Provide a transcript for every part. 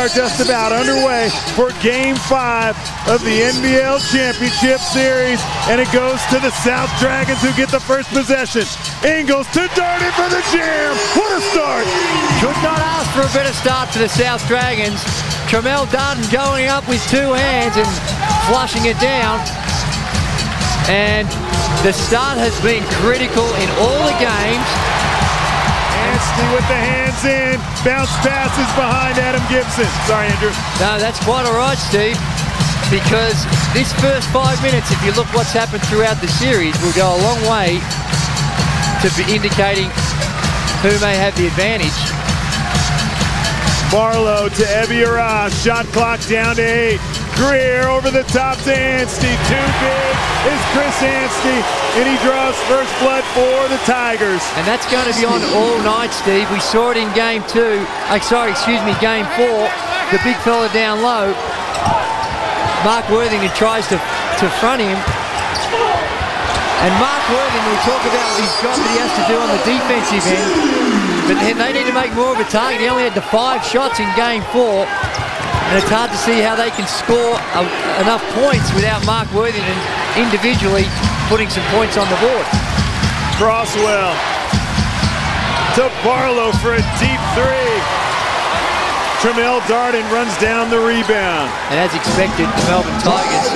are just about underway for Game 5 of the NBL Championship Series, and it goes to the South Dragons who get the first possession. Ingles to Darden for the jam. What a start! Could not ask for a better start for the South Dragons. Darden going up with two hands and flushing it down. And the start has been critical in all the games. Anstey with the hands in. Bounce passes behind Adam Gibson. Sorry, Andrew. No, that's quite all right, Steve, because this first 5 minutes, if you look what's happened throughout the series, will go a long way to be indicating who may have the advantage. Barlow to Ebiara. Shot clock down to 8. Greer over the top to Anstey. Too big is Chris Anstey, and he draws first blood for the Tigers. And that's going to be on all night, Steve. We saw it in Game 4. The big fella down low. Mark Worthington tries to front him. And Mark Worthington, we talk about what he's got that he has to do on the defensive end, but they need to make more of a target. He only had the 5 shots in Game 4, and it's hard to see how they can score enough points without Mark Worthington individually putting some points on the board. Crosswell to Barlow for a deep 3. Darden runs down the rebound. And as expected, the Melbourne Tigers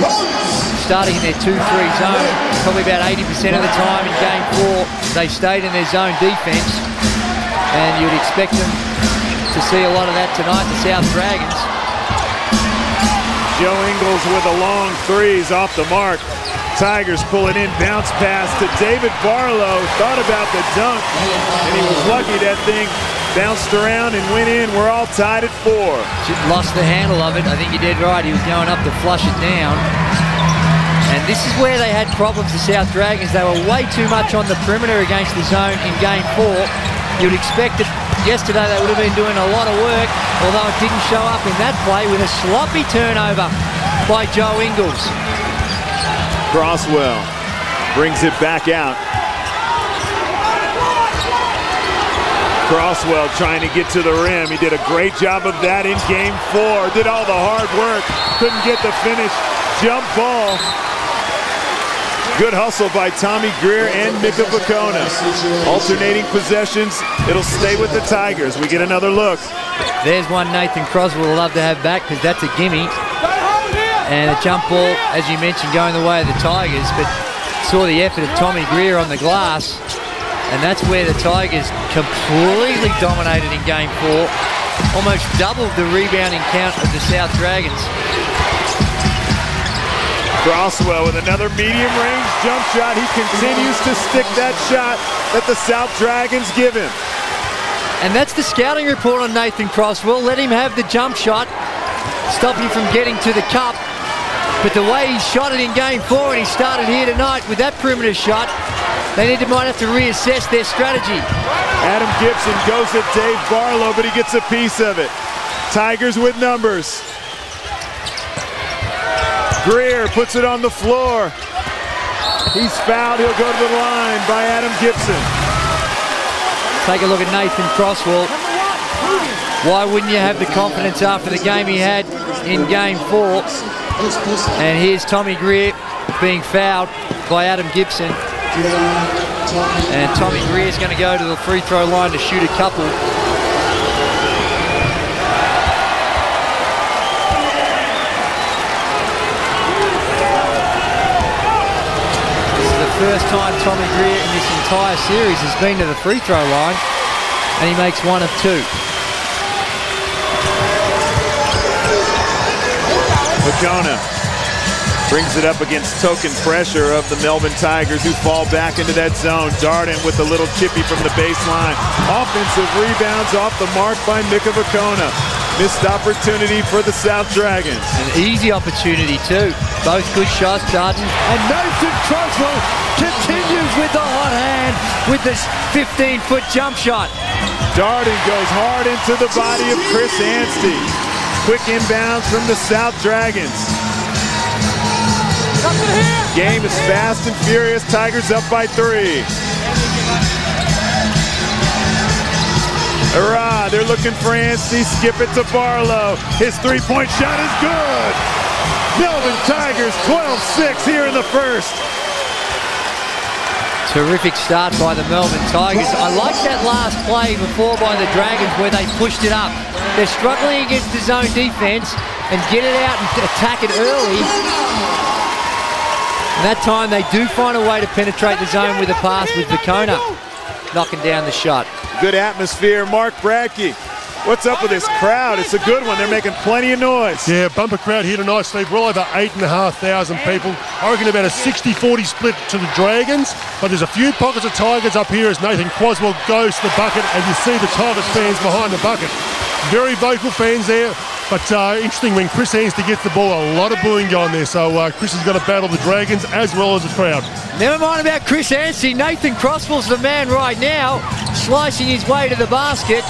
starting in their 2-3 zone, probably about 80% of the time in Game 4, they stayed in their zone defense, and you'd expect them to see a lot of that tonight, the South Dragons. Joe Ingles with a long 3s off the mark. Tigers pull it in, bounce pass to David Barlow. Thought about the dunk, and he was lucky that thing bounced around and went in. We're all tied at 4. Lost the handle of it. I think he did right. He was going up to flush it down. And this is where they had problems, the South Dragons. They were way too much on the perimeter against the zone in Game 4. You'd expect that yesterday they would have been doing a lot of work, although it didn't show up in that play with a sloppy turnover by Joe Ingles. Crosswell brings it back out. Crosswell trying to get to the rim. He did a great job of that in Game 4. Did all the hard work. Couldn't get the finish. Jump ball. Good hustle by Tommy Greer and Mika Vacona. Alternating possessions. It'll stay with the Tigers. We get another look. There's one Nathan Crosswell will love to have back, because that's a gimme. And a jump ball, as you mentioned, going the way of the Tigers, but saw the effort of Tommy Greer on the glass. And that's where the Tigers completely dominated in Game 4. Almost doubled the rebounding count of the South Dragons. Crosswell with another medium-range jump shot. He continues to stick that shot that the South Dragons give him. And that's the scouting report on Nathan Crosswell. Let him have the jump shot. Stop him from getting to the cup. But the way he shot it in Game 4 and he started here tonight with that perimeter shot, they might have to reassess their strategy. Adam Gibson goes at Dave Barlow, but he gets a piece of it. Tigers with numbers. Greer puts it on the floor. He's fouled. He'll go to the line by Adam Gibson. Take a look at Nathan Crosswell. Why wouldn't you have the confidence after the game he had in Game 4? And here's Tommy Greer being fouled by Adam Gibson. And Tommy Greer is going to go to the free throw line to shoot a couple. This is the first time Tommy Greer in this entire series has been to the free throw line, and he makes 1 of 2. Vacona brings it up against token pressure of the Melbourne Tigers, who fall back into that zone. Darden with a little chippy from the baseline. Offensive rebounds off the mark by Mika Vacona. Missed opportunity for the South Dragons. An easy opportunity too. Both good shots, Darden. And Nathan Crosswell continues with the hot hand with this 15-foot jump shot. Darden goes hard into the body of Chris Anstey. Quick inbounds from the South Dragons. Game is fast and furious. Tigers up by 3. Hurrah, they're looking for Anstey. Skip it to Barlow. His three-point shot is good. Melbourne Tigers 12-6 here in the first. Terrific start by the Melbourne Tigers. I like that last play before by the Dragons where they pushed it up. They're struggling against the zone defense and get it out and attack it early. And that time they do find a way to penetrate the zone with a pass with Vicona knocking down the shot. Good atmosphere. Mark Bradke. What's up with this crowd? It's a good one. They're making plenty of noise. Yeah, bumper crowd here tonight, Steve. Well over 8,500 people. I reckon about a 60-40 split to the Dragons, but there's a few pockets of Tigers up here as Nathan Crosswell goes to the bucket, and you see the Tigers fans behind the bucket. Very vocal fans there, but interesting when Chris Anstey gets the ball, a lot of booing going there, so Chris has got to battle the Dragons as well as the crowd. Never mind about Chris Anstey. Nathan Crosswell's the man right now, slicing his way to the basket.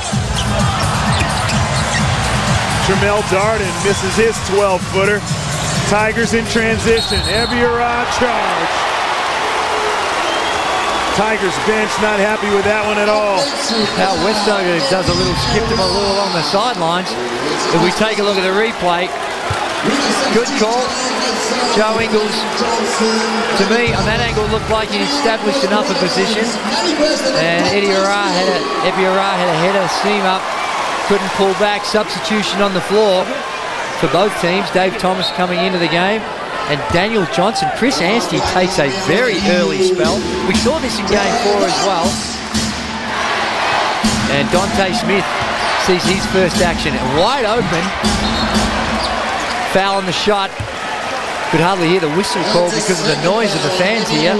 Darden misses his 12-footer. Tigers in transition. Ebiara charge. Tigers bench not happy with that one at all. Now Westover does a little skip to a little along the sidelines. If we take a look at the replay, good call. Joe Ingles, to me, on that angle, looked like he established enough a position. And Ebiara had a header, seam up. Couldn't pull back. Substitution on the floor for both teams. Dave Thomas coming into the game. And Daniel Johnson. Chris Anstey takes a very early spell. We saw this in game 4 as well. And Dante Smith sees his first action. Wide open. Foul on the shot. Could hardly hear the whistle call because of the noise of the fans here.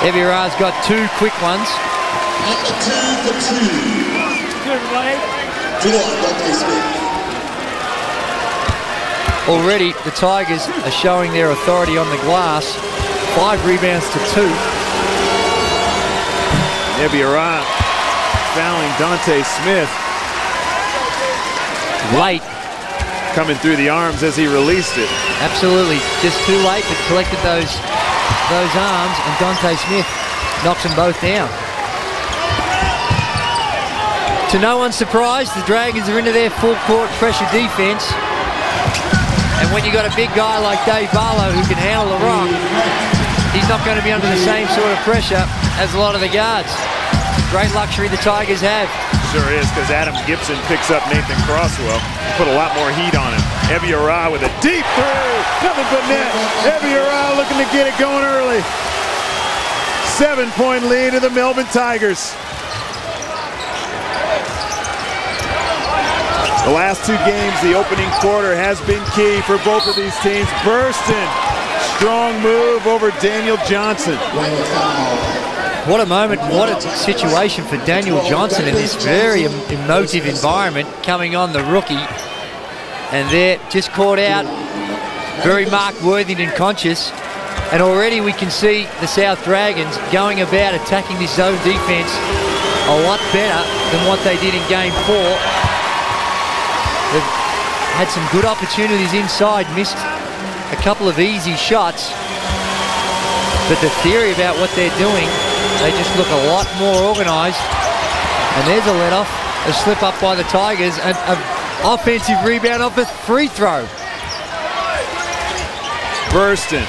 Ebiara's got 2 quick ones. Already the Tigers are showing their authority on the glass. 5 rebounds to 2. Ebiara fouling Dante Smith. Late. Coming through the arms as he released it. Absolutely. Just too late, but collected those arms, and Dante Smith knocks them both down. To no one's surprise, the Dragons are into their full court pressure defense. And when you've got a big guy like Dave Barlow who can handle the rock, he's not going to be under the same sort of pressure as a lot of the guards. Great luxury the Tigers have. Sure is, because Adam Gibson picks up Nathan Crosswell and put a lot more heat on him. Ebiara with a deep three. Nothing but net. Ebiara looking to get it going early. 7-point lead to the Melbourne Tigers. The last 2 games, the opening quarter has been key for both of these teams. Burston, strong move over Daniel Johnson. What a moment, what a situation for Daniel Johnson in this very emotive environment, coming on the rookie. And they're just caught out, very Mark Worthington conscious. And already we can see the South Dragons going about attacking this zone defense a lot better than what they did in game 4. They've had some good opportunities inside, missed a couple of easy shots. But the theory about what they're doing, they just look a lot more organised. And there's a let-off, a slip up by the Tigers, and an offensive rebound off a free throw. Burston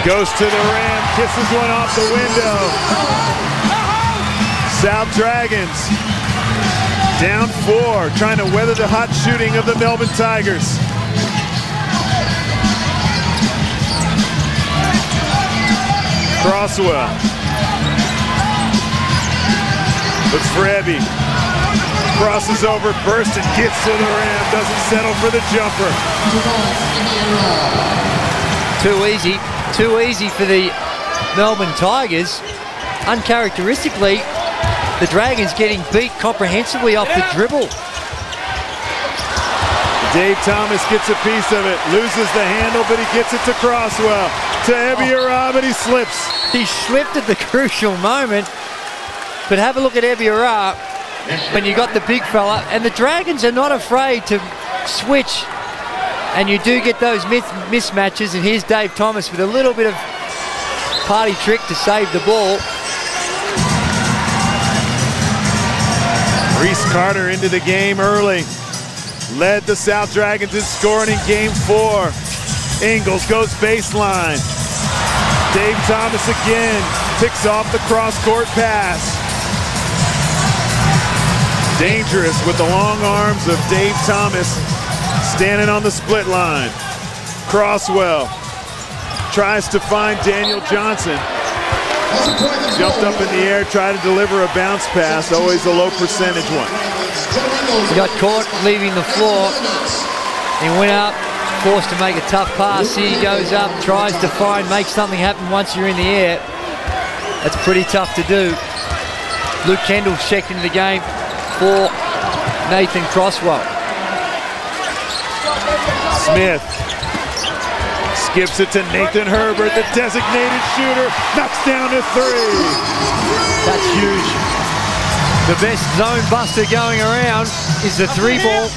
goes to the rim, kisses one off the window. South Dragons down 4, trying to weather the hot shooting of the Melbourne Tigers. Crosswell looks for Ebby. Crosses over, Burston gets to the rim, doesn't settle for the jumper. Too easy for the Melbourne Tigers. Uncharacteristically, the Dragons getting beat comprehensively off the dribble. Dave Thomas gets a piece of it, loses the handle, but he gets it to Crosswell. To Ebiara, but he slips. He slipped at the crucial moment. But have a look at Ebiara when you got the big fella. And the Dragons are not afraid to switch. And you do get those mismatches. And here's Dave Thomas with a little bit of party trick to save the ball. Reese Carter into the game early. Led the South Dragons in scoring in game 4. Ingles goes baseline. Dave Thomas again picks off the cross-court pass. Dangerous with the long arms of Dave Thomas standing on the split line. Crosswell tries to find Daniel Johnson. Jumped up in the air, tried to deliver a bounce pass, always a low percentage one. He got caught leaving the floor. He went up, forced to make a tough pass. Here he goes up, tries to make something happen once you're in the air. That's pretty tough to do. Luke Kendall checked into the game for Nathan Crosswell. Smith skips it to Nathan Herbert, the designated shooter, knocks down a 3. That's huge. The best zone buster going around is the 3-ball.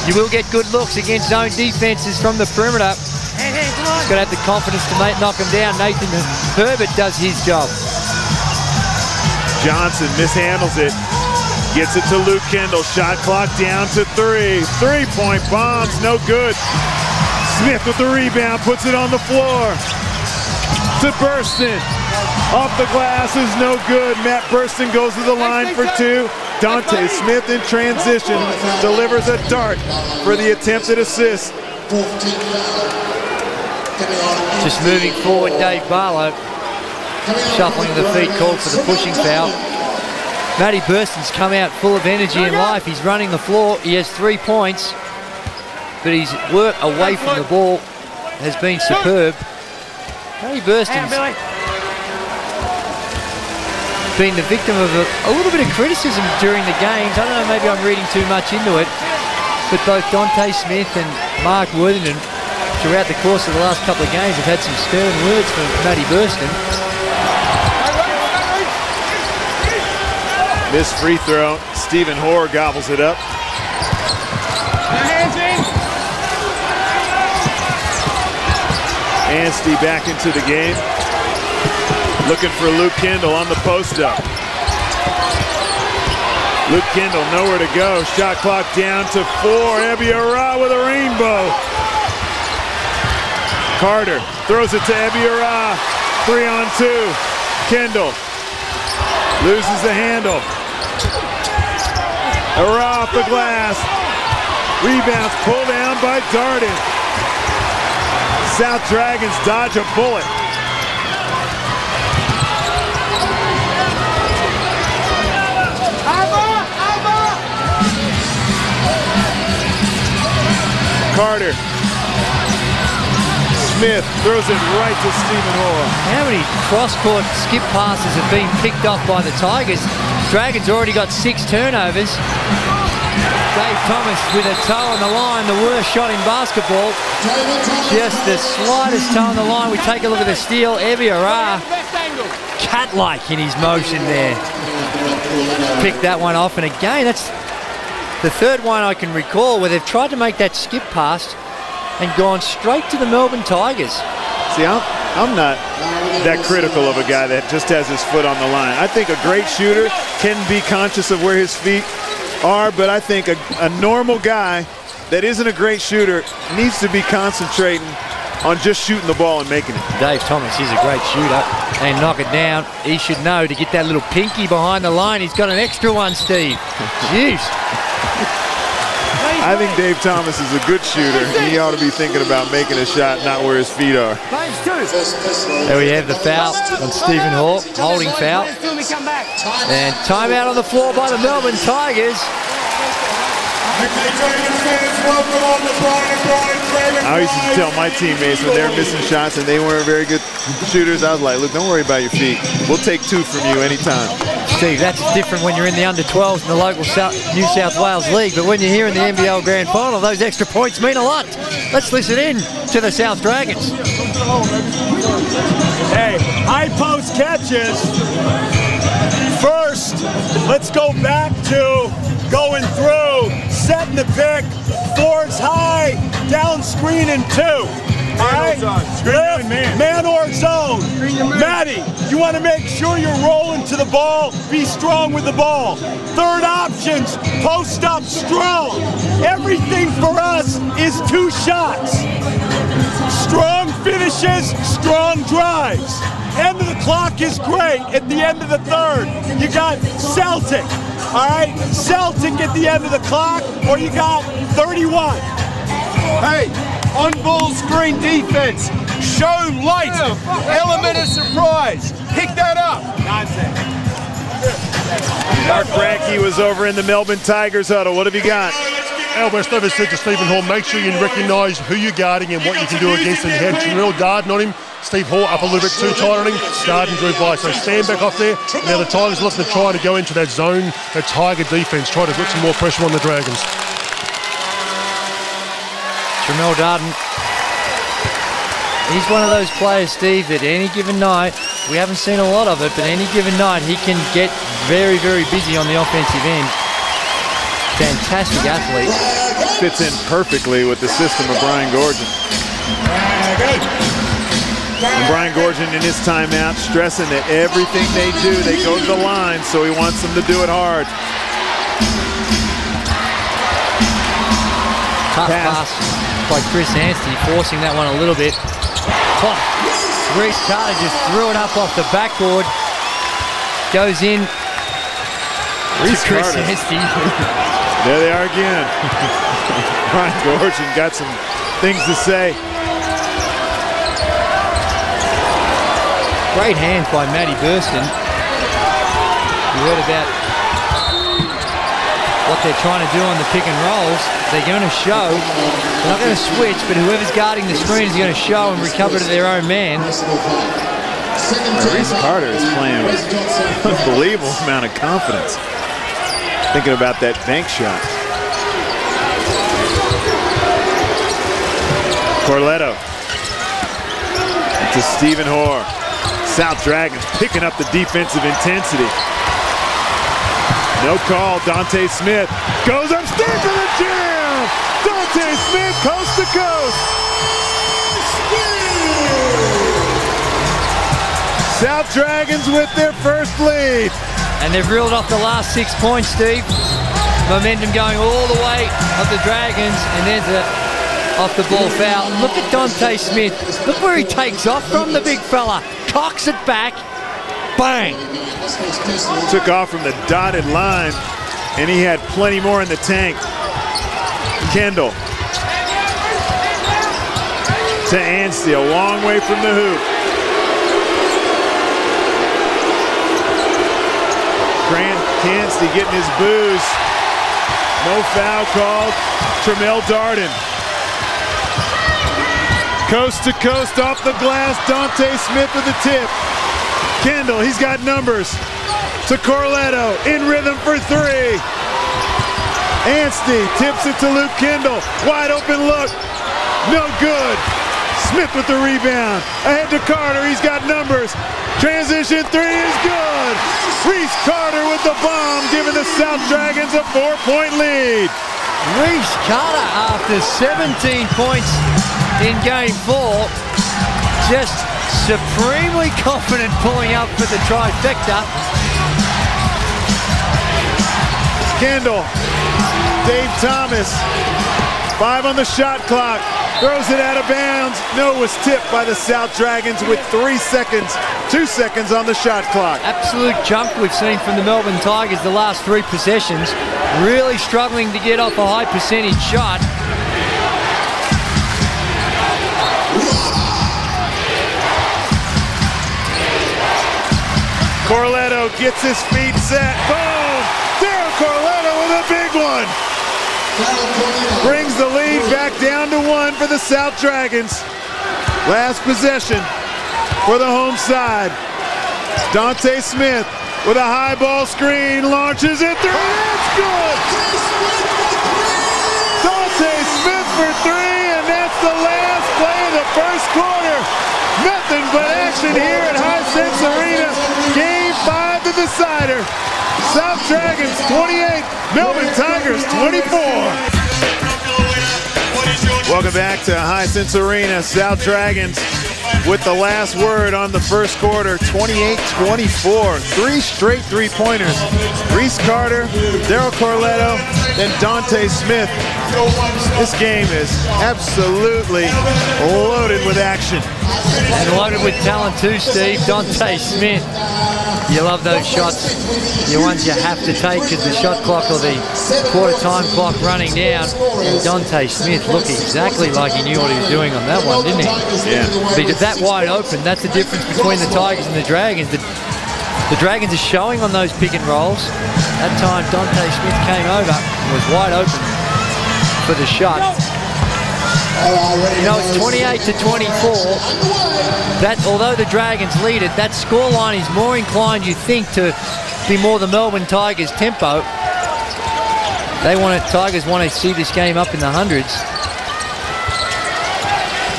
You will get good looks against zone defenses from the perimeter. He's got to have the confidence to knock him down. Nathan Herbert does his job. Johnson mishandles it. Gets it to Luke Kendall. Shot clock down to 3. 3-point bombs, no good. Smith with the rebound, puts it on the floor. To Burston. Off the glass is no good. Matt Burston goes to the line for 2. Dante Smith in transition delivers a dart for the attempted assist. Just moving forward, Dave Barlow. Shuffling the feet, called for the pushing foul. Matty Burston's come out full of energy and life. He's running the floor. He has 3 points. But his work away from the ball has been superb. Matty Burston's been the victim of a little bit of criticism during the games. I don't know, maybe I'm reading too much into it. But both Dante Smith and Mark Worthington throughout the course of the last couple of games have had some sterling words for Matty Burston. Missed free throw. Stephen Hoare gobbles it up. Anstey back into the game. Looking for Luke Kendall on the post-up. Luke Kendall nowhere to go. Shot clock down to 4. Ebiara with a rainbow. Carter throws it to Ebiara. 3-on-2. Kendall loses the handle. Ara off the glass. Rebounds pulled down by Darden. South Dragons dodge a bullet. Carter. Smith throws it right to Stephen Hoare. How many cross-court skip passes have been picked off by the Tigers? Dragons already got 6 turnovers. Dave Thomas with a toe on the line, the worst shot in basketball. Just the slightest toe on the line. We take a look at the steal. Ebiara, cat-like in his motion there. Picked that one off, and again, that's the third one I can recall where they've tried to make that skip pass and gone straight to the Melbourne Tigers. See, I'm not that critical of a guy that just has his foot on the line. I think a great shooter can be conscious of where his feet are, but I think a normal guy that isn't a great shooter needs to be concentrating on just shooting the ball and making it. Dave Thomas is a great shooter and knock it down. He should know to get that little pinky behind the line. He's got an extra one, Steve. Jeez. I think Dave Thomas is a good shooter. He ought to be thinking about making a shot, not where his feet are. There we have the foul on Stephen Hoare, holding foul. And timeout on the floor by the Melbourne Tigers. I used to tell my teammates when they were missing shots and they weren't very good shooters, I was like, look, don't worry about your feet. We'll take 2 from you anytime. Steve, that's different when you're in the under-12s in the local New South Wales League, but when you're here in the NBL Grand Final, those extra points mean a lot. Let's listen in to the South Dragons. Hey, high post catches. First, let's go back to going through, setting the pick, force high, down screen and 2. All right, lift, man or zone. Matty, you want to make sure you're rolling to the ball, be strong with the ball. Third options, post up strong. Everything for us is 2 shots. Strong finishes, strong drives. End of the clock is great at the end of the third. You got Celtic, all right? Celtic at the end of the clock, or you got 31. Hey, on ball screen defense, show light, element of surprise. Pick that up. Mark Brackey was over in the Melbourne Tigers huddle. What have you got? Al Westover said to Stephen Hall, make sure you recognise who you're guarding and what you can do against him. He had Darden on him. Steve Hall up a little bit too tight on him. Darden drew by. So stand back off there. Now the Tigers looking to try to go into that zone, that Tiger defence, try to put some more pressure on the Dragons. Darden. He's one of those players, Steve, that any given night, we haven't seen a lot of it, but any given night he can get very, very busy on the offensive end. Fantastic athlete. Fits in perfectly with the system of Brian Gorgon. And Brian Gorgon in his timeout stressing that everything they do, they go to the line, so he wants them to do it hard. Tough pass by Chris Anstey, forcing that one a little bit. Oh, Reece Carter just threw it up off the backboard. Goes in. Chris Anstey. There they are again. Brian Gorgon got some things to say. Great hands by Matty Burston. You heard about what they're trying to do on the pick and rolls. They're going to show. They're not going to switch, but whoever's guarding the screen is going to show and recover to their own man. Reece Carter is playing with an unbelievable amount of confidence. Thinking about that bank shot. Corletto to Stephen Hoare. South Dragons picking up the defensive intensity. No call. Dante Smith goes upstairs to the jam. Dante Smith coast to coast. South Dragons with their first lead. And they've reeled off the last 6 points, Steve. Momentum going all the way of the Dragons, and there's a off the ball foul. Look at Dante Smith. Look where he takes off from, the big fella. Cocks it back. Bang. Took off from the dotted line, and he had plenty more in the tank. Kendall to Anstey, a long way from the hoop. Grant Anstey getting his booze. No foul called. Tremel Darden. Coast to coast off the glass. Dante Smith with the tip. Kendall, he's got numbers. To Corletto, in rhythm for 3. Anstey tips it to Luke Kendall. Wide open look. No good. Smith with the rebound. Ahead to Carter, he's got numbers. Transition 3 is good. Reece Carter with the bomb, giving the South Dragons a 4-point lead. Reece Carter, after 17 points in game 4, just supremely confident pulling up for the trifecta. Kendall, Dave Thomas, 5 on the shot clock, throws it out of bounds. No, was tipped by the South Dragons with 3 seconds, 2 seconds on the shot clock. Absolute junk we've seen from the Melbourne Tigers the last 3 possessions. Really struggling to get off a high percentage shot. Corletto gets his feet set. Boom! Darren Corletto with a big one. Brings the lead back down to 1 for the South Dragons. Last possession for the home side. Dante Smith with a high ball screen, launches it 3. That's good! Dante Smith for 3, and that's the last play of the first quarter. Nothing but action here at Hisense Arena. Game 5 to the decider. South Dragons 28, Melbourne Tigers 24. Welcome back to Hisense Arena. South Dragons with the last word on the first quarter, 28-24. 3 straight three-pointers. Reese Carter, Daryl Corletto, and Dante Smith. This game is absolutely loaded with action. And loaded with talent too, Steve. Dante Smith. You love those shots. The ones you have to take because the shot clock or the quarter time clock running down. And Dante Smith looked exactly like he knew what he was doing on that one, didn't he? Yeah. Because that wide open, that's the difference between the Tigers and the Dragons. The Dragons are showing on those pick and rolls. That time Dante Smith came over and was wide open for the shot. You know, it's 28-24. That, although the Dragons lead it, that scoreline is more inclined, you think, to be more the Melbourne Tigers tempo. Tigers want to see this game up in the hundreds.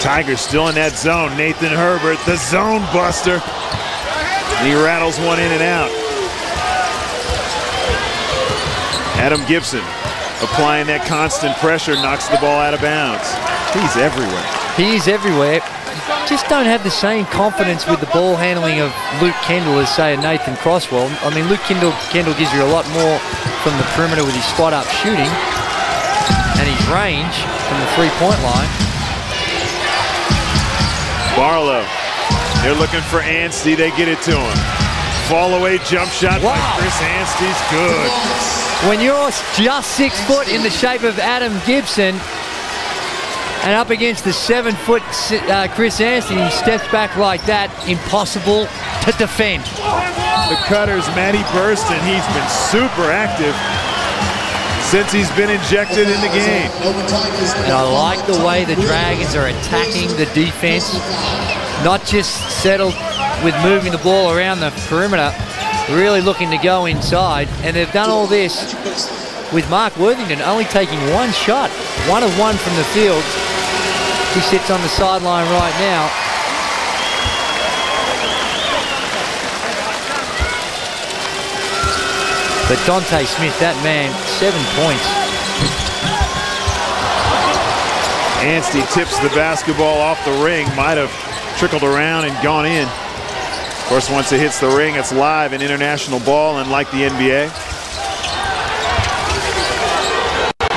Tigers still in that zone. Nathan Herbert, the zone buster. He rattles one in and out. Adam Gibson applying that constant pressure, knocks the ball out of bounds. He's everywhere. He is everywhere. Just don't have the same confidence with the ball handling of Luke Kendall as, say, Nathan Crosswell. I mean, Luke Kendall gives you a lot more from the perimeter with his spot-up shooting and his range from the three-point line. Barlow, they're looking for Anstey. They get it to him. Fall-away jump shot by Chris Anstey's good. When you're just 6 foot in the shape of Adam Gibson and up against the 7 foot Chris Anstey, he steps back like that, impossible to defend. The Cutters, Matty Burston, he's been super active since he's been injected in the game. And I like the way the Dragons are attacking the defense, not just settled with moving the ball around the perimeter, really looking to go inside. And they've done all this with Mark Worthington only taking 1 shot, 1 of 1 from the field. He sits on the sideline right now. But Dante Smith, that man, 7 points. Anstey tips the basketball off the ring, might have trickled around and gone in. Of course, once it hits the ring, it's live in international ball, unlike the NBA.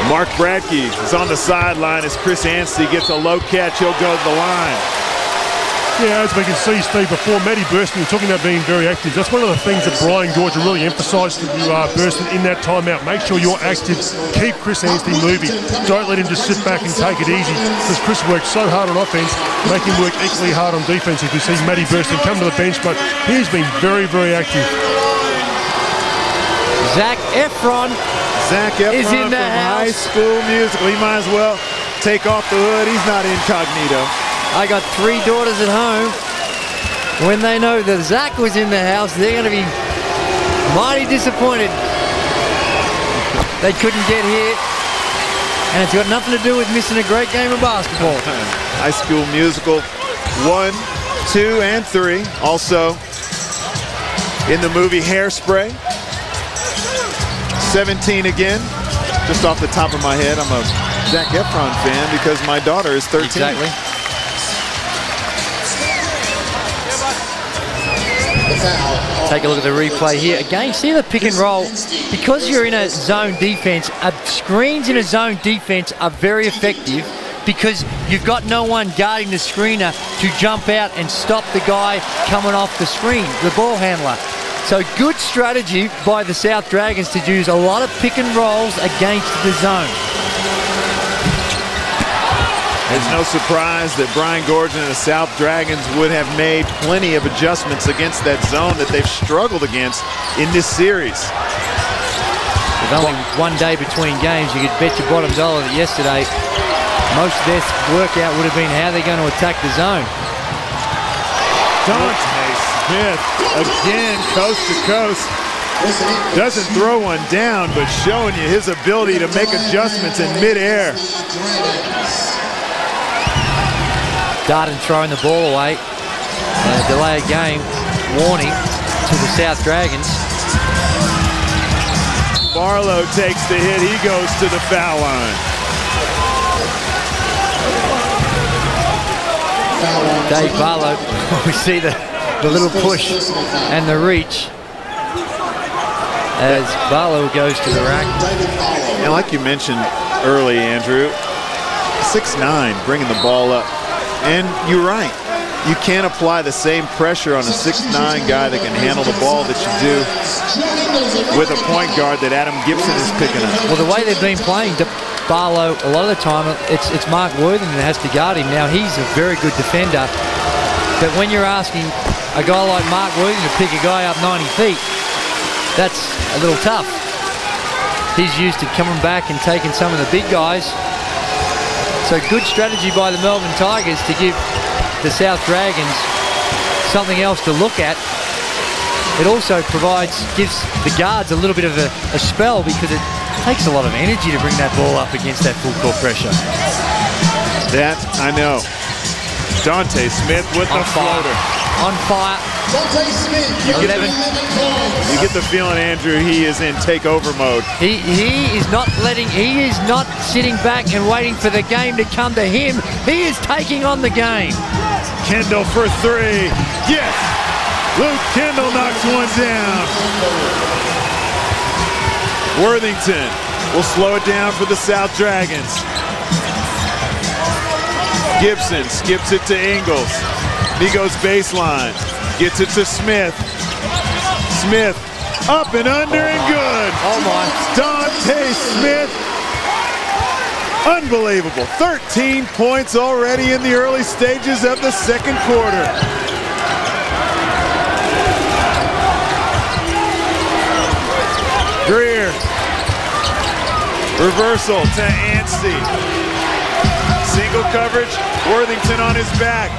Mark Bradkey is on the sideline as Chris Anstey gets a low catch. He'll go to the line. Yeah, as we can see, Steve, before, Matty Burston, you're talking about being very active. That's one of the things that Brian Gorge really emphasised to you, Burston, in that timeout. Make sure you're active. Keep Chris Anstey moving. Don't let him just sit back and take it easy, because Chris works so hard on offence, make him work equally hard on defence. If you see Matty Burston come to the bench, but he's been very, very active. Zac Efron is in the house. High School Musical. He might as well take off the hood. He's not incognito. I got 3 daughters at home. When they know that Zach was in the house, they're going to be mighty disappointed. They couldn't get here. And it's got nothing to do with missing a great game of basketball. High School Musical 1, 2, and 3. Also in the movie Hairspray. 17 again. Just off the top of my head, I'm a Zac Efron fan because my daughter is 13. Exactly. Take a look at the replay here. Again, see the pick and roll. Because you're in a zone defense, screens in a zone defense are very effective because you've got no one guarding the screener to jump out and stop the guy coming off the screen, the ball handler. So good strategy by the South Dragons to use a lot of pick and rolls against the zone. It's no surprise that Brian Gorge and the South Dragons would have made plenty of adjustments against that zone that they've struggled against in this series. With only 1 day between games, you could bet your bottom dollar that yesterday most of their workout would have been how they're going to attack the zone. Dante Smith, again, coast to coast. Doesn't throw one down, but showing you his ability to make adjustments in midair. Darden throwing the ball away. And a delay of game warning to the South Dragons. Barlow takes the hit. He goes to the foul line. Dave Barlow, we see the little push and the reach as Barlow goes to the rack. And like you mentioned early, Andrew, 6'9", bringing the ball up. And you're right. You can't apply the same pressure on a 6'9" guy that can handle the ball that you do with a point guard that Adam Gibson is picking up. Well, the way they've been playing Barlow, a lot of the time, it's Mark Worthington that has to guard him. Now, he's a very good defender. But when you're asking a guy like Mark Worthington to pick a guy up 90 feet, that's a little tough. He's used to coming back and taking some of the big guys. So good strategy by the Melbourne Tigers to give the South Dragons something else to look at. It also gives the guards a little bit of a spell because it takes a lot of energy to bring that ball up against that full court pressure. That I know. Dante Smith with the floater. On fire. You get the feeling, Andrew, he is in takeover mode. He is not sitting back and waiting for the game to come to him. He is taking on the game. Kendall for three. Yes! Luke Kendall knocks one down. Worthington will slow it down for the South Dragons. Gibson skips it to Ingles. He goes baseline. Gets it to Smith. Smith up and under and good. Oh my. Dante Smith. Unbelievable. 13 points already in the early stages of the second quarter. Greer. Reversal to Anstey. Single coverage. Worthington on his back.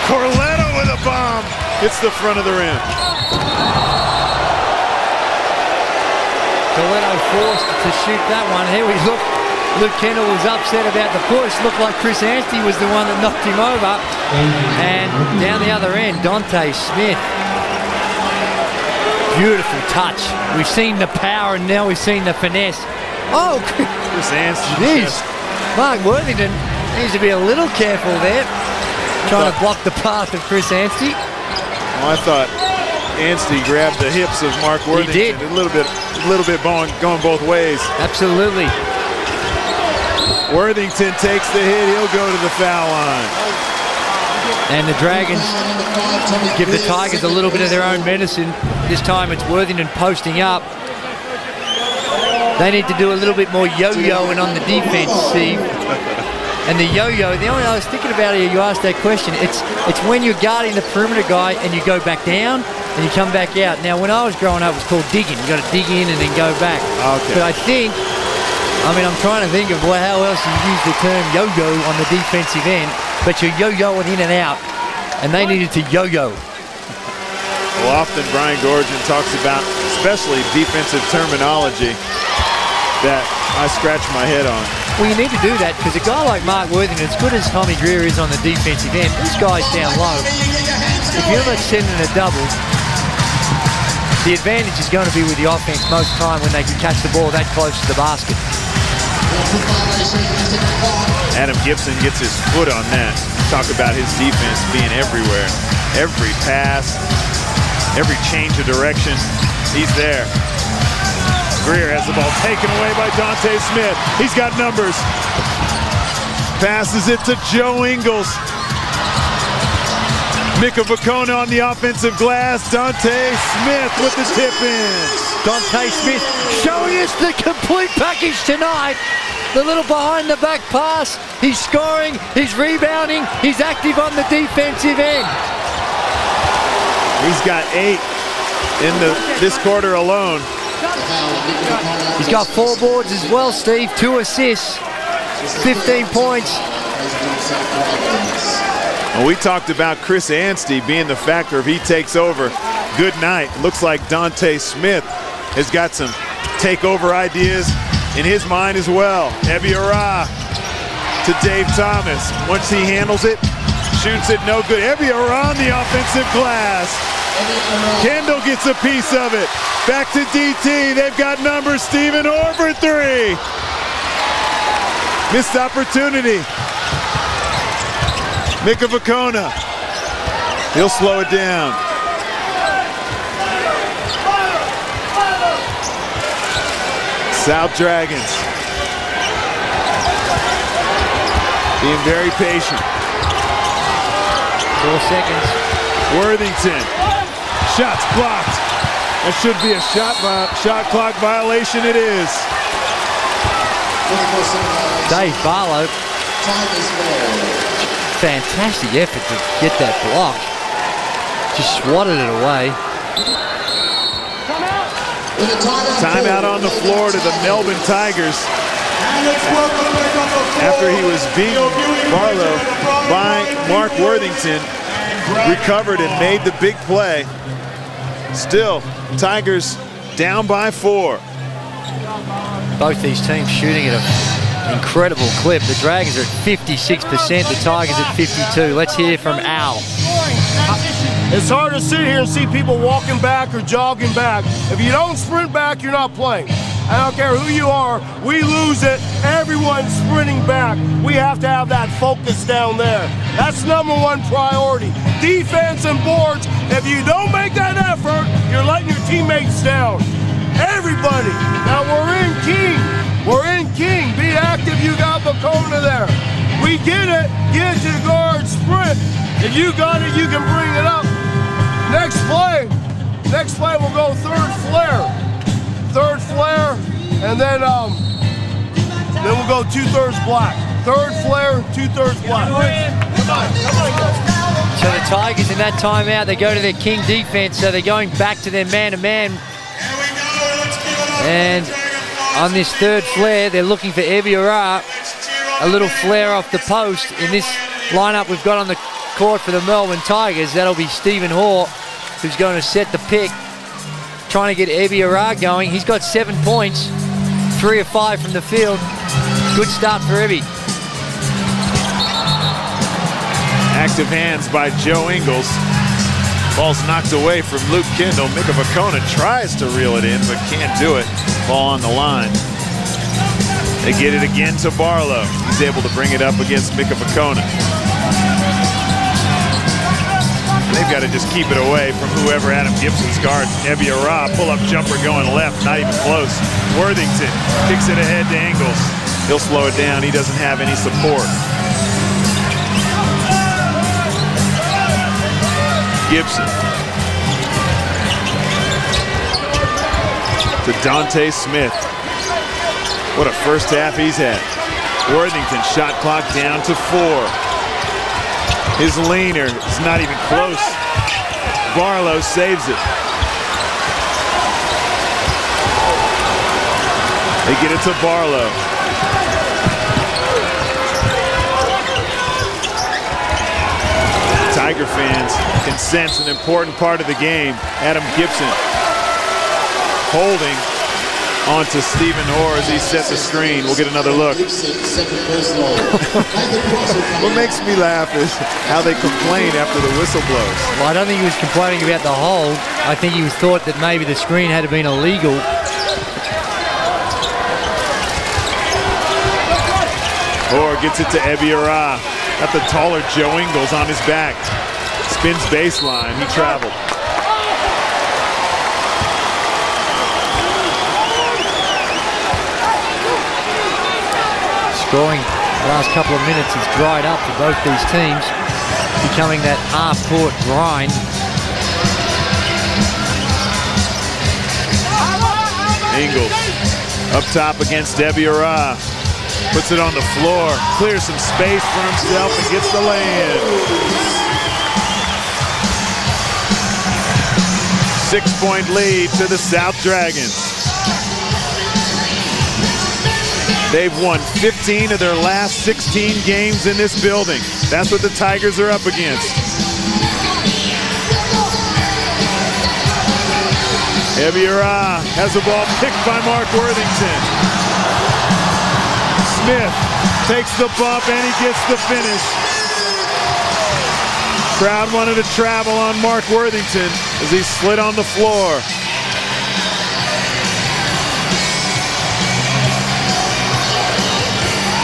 Corletto with a bomb. Hits the front of the rim. Corletto forced to shoot that one. Here we look. Luke Kendall was upset about the push. Looked like Chris Anstey was the one that knocked him over. And down the other end, Dante Smith. Beautiful touch. We've seen the power and now we've seen the finesse. Oh, Chris Anstey. Jeez. Mark Worthington needs to be a little careful there. Trying to block the path of Chris Anstey. Well, I thought Anstey grabbed the hips of Mark Worthington. He did. A little bit going both ways. Absolutely. Worthington takes the hit. He'll go to the foul line. And the Dragons give the Tigers a little bit of their own medicine. This time it's Worthington posting up. They need to do a little bit more yo-yoing on the defense, Steve. And the yo-yo, the only I was thinking about it, you asked that question, it's when you're guarding the perimeter guy and you go back down and you come back out. Now, when I was growing up, it was called digging. You got to dig in and then go back. Okay. But I'm trying to think of how else you use the term yo-yo on the defensive end, but you're yo-yoing in and out, and they needed to yo-yo. Well, often Brian Gorgon talks about, especially defensive terminology, that I scratch my head on. Well, you need to do that because a guy like Mark Worthington, as good as Tommy Greer is on the defensive end, this guy's down low. If you're not sending a double, the advantage is going to be with the offense most time when they can catch the ball that close to the basket. Adam Gibson gets his foot on that. Talk about his defense being everywhere. Every pass, every change of direction, he's there. Greer has the ball taken away by Dante Smith. He's got numbers. Passes it to Joe Ingles. Mika Vacona on the offensive glass. Dante Smith with the tip in. Dante Smith showing us the complete package tonight. The little behind the back pass. He's scoring, he's rebounding, he's active on the defensive end. He's got 8 in this quarter alone. He's got 4 boards as well, Steve, 2 assists, 15 points. Well, we talked about Chris Anstey being the factor if he takes over. Good night. Looks like Dante Smith has got some takeover ideas in his mind as well. Ebiara to Dave Thomas. Once he handles it, shoots it no good. Ebiara on the offensive glass. Kendall gets a piece of it. Back to DT. They've got numbers. Stephen Orr for three. Missed opportunity. Mika Vacona. He'll slow it down. South Dragons being very patient. 4 seconds. Worthington. Shots blocked. That should be a shot clock violation. It is. Dave Barlow. Fantastic effort to get that block. Just swatted it away. Timeout on the floor to the Melbourne Tigers. After he was beaten, Barlow, by Mark Worthington, recovered and made the big play. Still, Tigers down by 4. Both these teams shooting at an incredible clip. The Dragons are at 56%, the Tigers at 52%. Let's hear from Al. It's hard to sit here and see people walking back or jogging back. If you don't sprint back, you're not playing. I don't care who you are. We lose it. Everyone's sprinting back. We have to have that focus down there. That's #1 priority. Defense and boards. If you don't make that effort, you're letting your teammates down. Everybody. Now we're in King. We're in King. Be active. You got Vacona there. We get it. Get to the guard. Sprint. If you got it, you can bring it up. Next play we'll go third flare, and then we'll go 2/3 black. Third flare, 2/3 black. So the Tigers in that timeout, they go to their King defense, so they're going back to their man-to-man. And on this third flare, they're looking for Ebiara. A little flare off the post. In this lineup we've got on the court for the Melbourne Tigers, that'll be Stephen Hoare, who's going to set the pick, trying to get Ebiara going. He's got 7 points, 3 of 5 from the field. Good start for Ebby. Active hands by Joe Ingles. Ball's knocked away from Luke Kendall. Mika Vacona tries to reel it in, but can't do it. Ball on the line. They get it again to Barlow. He's able to bring it up against Mika Vacona. They've got to just keep it away from whoever Adam Gibson's guard. Ebiara, pull-up jumper going left, not even close. Worthington kicks it ahead to Ingles. He'll slow it down. He doesn't have any support. Gibson to Dante Smith. What a first half he's had. Worthington shot clock down to 4. His leaner is not even close. Barlow saves it. They get it to Barlow. Tiger fans can sense an important part of the game. Adam Gibson holding onto Stephen Hoare as he set the screen. We'll get another look. What makes me laugh is how they complain after the whistle blows. Well, I don't think he was complaining about the hold. I think he thought that maybe the screen had been illegal. Hoare gets it to Ebiara. Got the taller Joe Ingles on his back. Spins baseline. He traveled. Scoring the last couple of minutes has dried up for both these teams, becoming that half-court grind. Ingles up top against Ebiara. Puts it on the floor, clears some space for himself and gets the lay-in. 6-point lead to the South Dragons. They've won 15 of their last 16 games in this building. That's what the Tigers are up against. Ebiara has the ball picked by Mark Worthington. Smith takes the bump and he gets the finish. Crowd wanted to travel on Mark Worthington as he slid on the floor.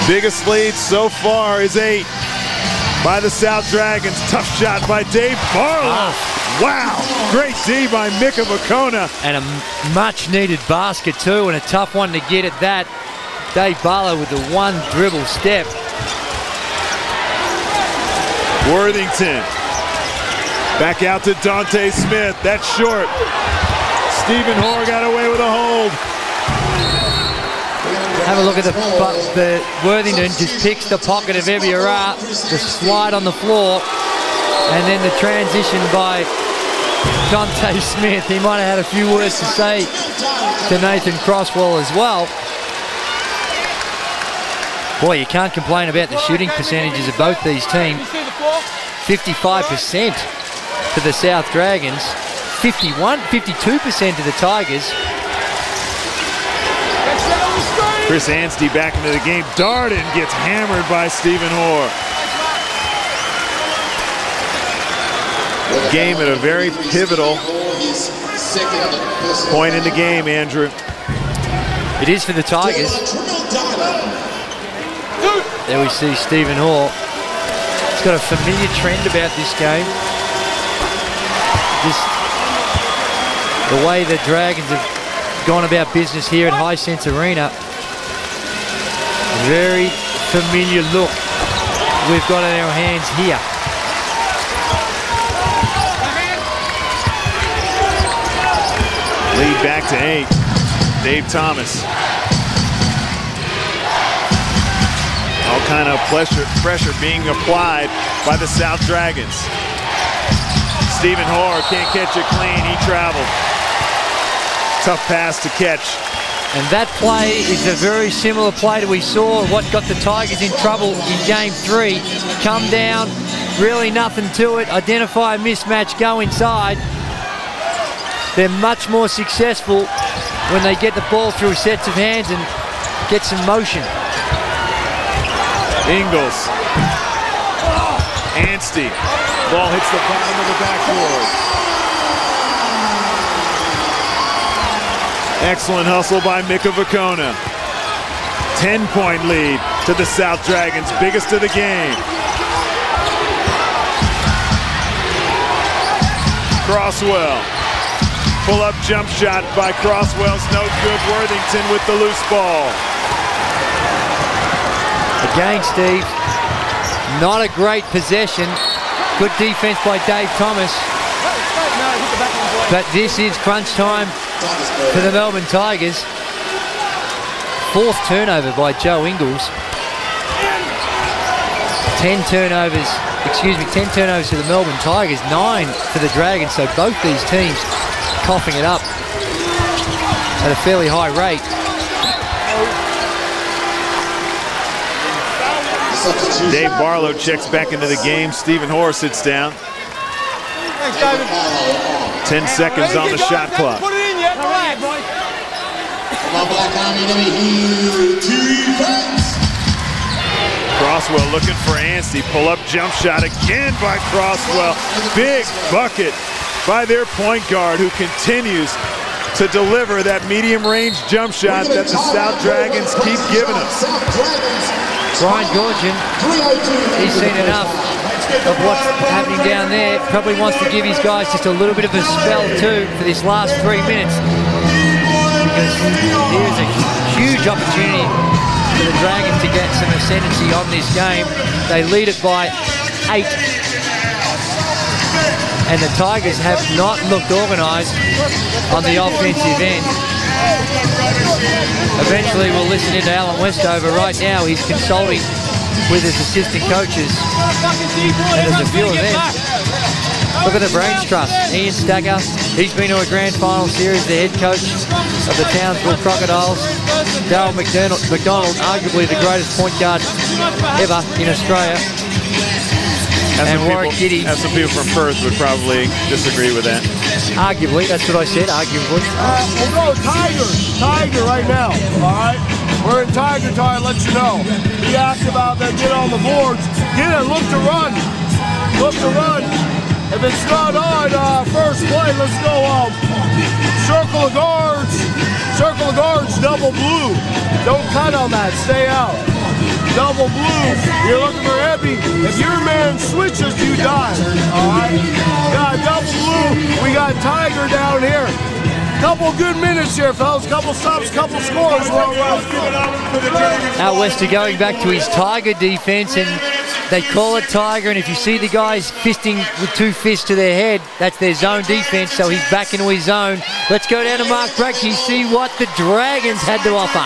Biggest lead so far is 8 by the South Dragons. Tough shot by Dave Barlow. Wow, great D by Mika Vacona. And a much-needed basket, too, and a tough one to get at that. Dave Barlow with the one dribble step. Worthington. Back out to Dante Smith. That's short. Stephen Hoare got away with a hold. Have a look at the Worthington just picks the pocket of Ebiara, the slide on the floor, and then the transition by Dante Smith. He might have had a few words to say to Nathan Crosswell as well. Boy, you can't complain about the shooting percentages of both these teams. 55% to the South Dragons, 52% to the Tigers. Chris Anstey back into the game. Darden gets hammered by Stephen Hoare. Game at a very pivotal point in the game, Andrew. It is for the Tigers. There we see Stephen Hoare. He's got a familiar trend about this game. Just the way the Dragons have gone about business here at Hisense Arena. Very familiar look we've got in our hands here. Lead back to 8. Dave Thomas. All kind of pressure being applied by the South Dragons. Stephen Hoare can't catch it clean. He traveled. Tough pass to catch. And that play is a very similar play that we saw, what got the Tigers in trouble in Game 3. Come down, really nothing to it, identify a mismatch, go inside. They're much more successful when they get the ball through sets of hands and get some motion. Ingles. Anstey. Ball hits the bottom of the backboard. Excellent hustle by Mika Vacona. 10-point lead to the South Dragons, biggest of the game. Crosswell. Pull-up jump shot by Crosswell's no good. Worthington with the loose ball. Again, Steve, not a great possession. Good defense by Dave Thomas. But this is crunch time for the Melbourne Tigers. 4th turnover by Joe Ingles. 10 turnovers to the Melbourne Tigers, 9 for the Dragons. So both these teams coughing it up at a fairly high rate. Dave Barlow checks back into the game. Stephen Hoare sits down. 10 seconds on the shot clock. Put it in yet. All right, boys. Crosswell looking for Anstey. Pull-up jump shot again by Crosswell. Big bucket by their point guard, who continues to deliver that medium-range jump shot that the South Dragons keep giving us. Brian Gorgian, he's seen enough of what's happening down there. Probably wants to give his guys just a little bit of a spell too for this last 3 minutes, because here's a huge opportunity for the Dragons to get some ascendancy on this game. They lead it by 8. And the Tigers have not looked organised on the offensive end. Eventually we'll listen in to Alan Westover. Right now he's consulting with his assistant coaches. And there's a few of them. Look at the Brains Trust. Ian Stacker, he's been to a grand final series, the head coach of the Townsville Crocodiles. Darryl McDonald, arguably the greatest point guard ever in Australia. And Warwick Giddy. Some people from Perth would probably disagree with that. Arguably, that's what I said, arguably. We'll go Tiger right now, all right? We're in Tiger time, let you know. He asked about that, get on the boards, get it, look to run. Look to run. If it's not on first play, let's go circle of guards. Circle of guards, double blue. Don't cut on that, stay out. Double blue, you're looking for heavy. If your man switches, you die, all right? Got double blue, we got Tiger down here. Couple good minutes here, fellas. Couple stops, couple scores. Out west are going back to his Tiger defense, and they call it Tiger, and if you see the guys fisting with 2 fists to their head, that's their zone defense, so he's back into his zone. Let's go down to Mark Brackey, see what the Dragons had to offer.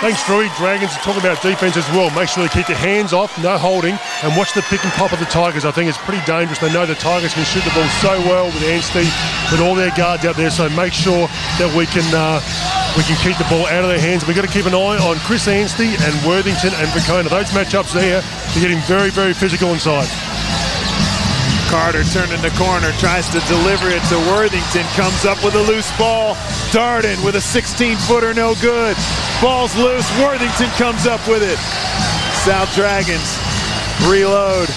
Thanks, Drewy. Dragons are talking about defense as well. Make sure they keep their hands off, no holding, and watch the pick and pop of the Tigers. I think it's pretty dangerous. They know the Tigers can shoot the ball so well with Anstey, with all their guards out there, so make sure that we can keep the ball out of their hands. We've got to keep an eye on Chris Anstey and Worthington and Vicona. Those matchups there, they're getting very, very physical inside. Carter turning the corner, tries to deliver it to Worthington, comes up with a loose ball. Darden with a 16-footer, no good. Ball's loose, Worthington comes up with it. South Dragons reload.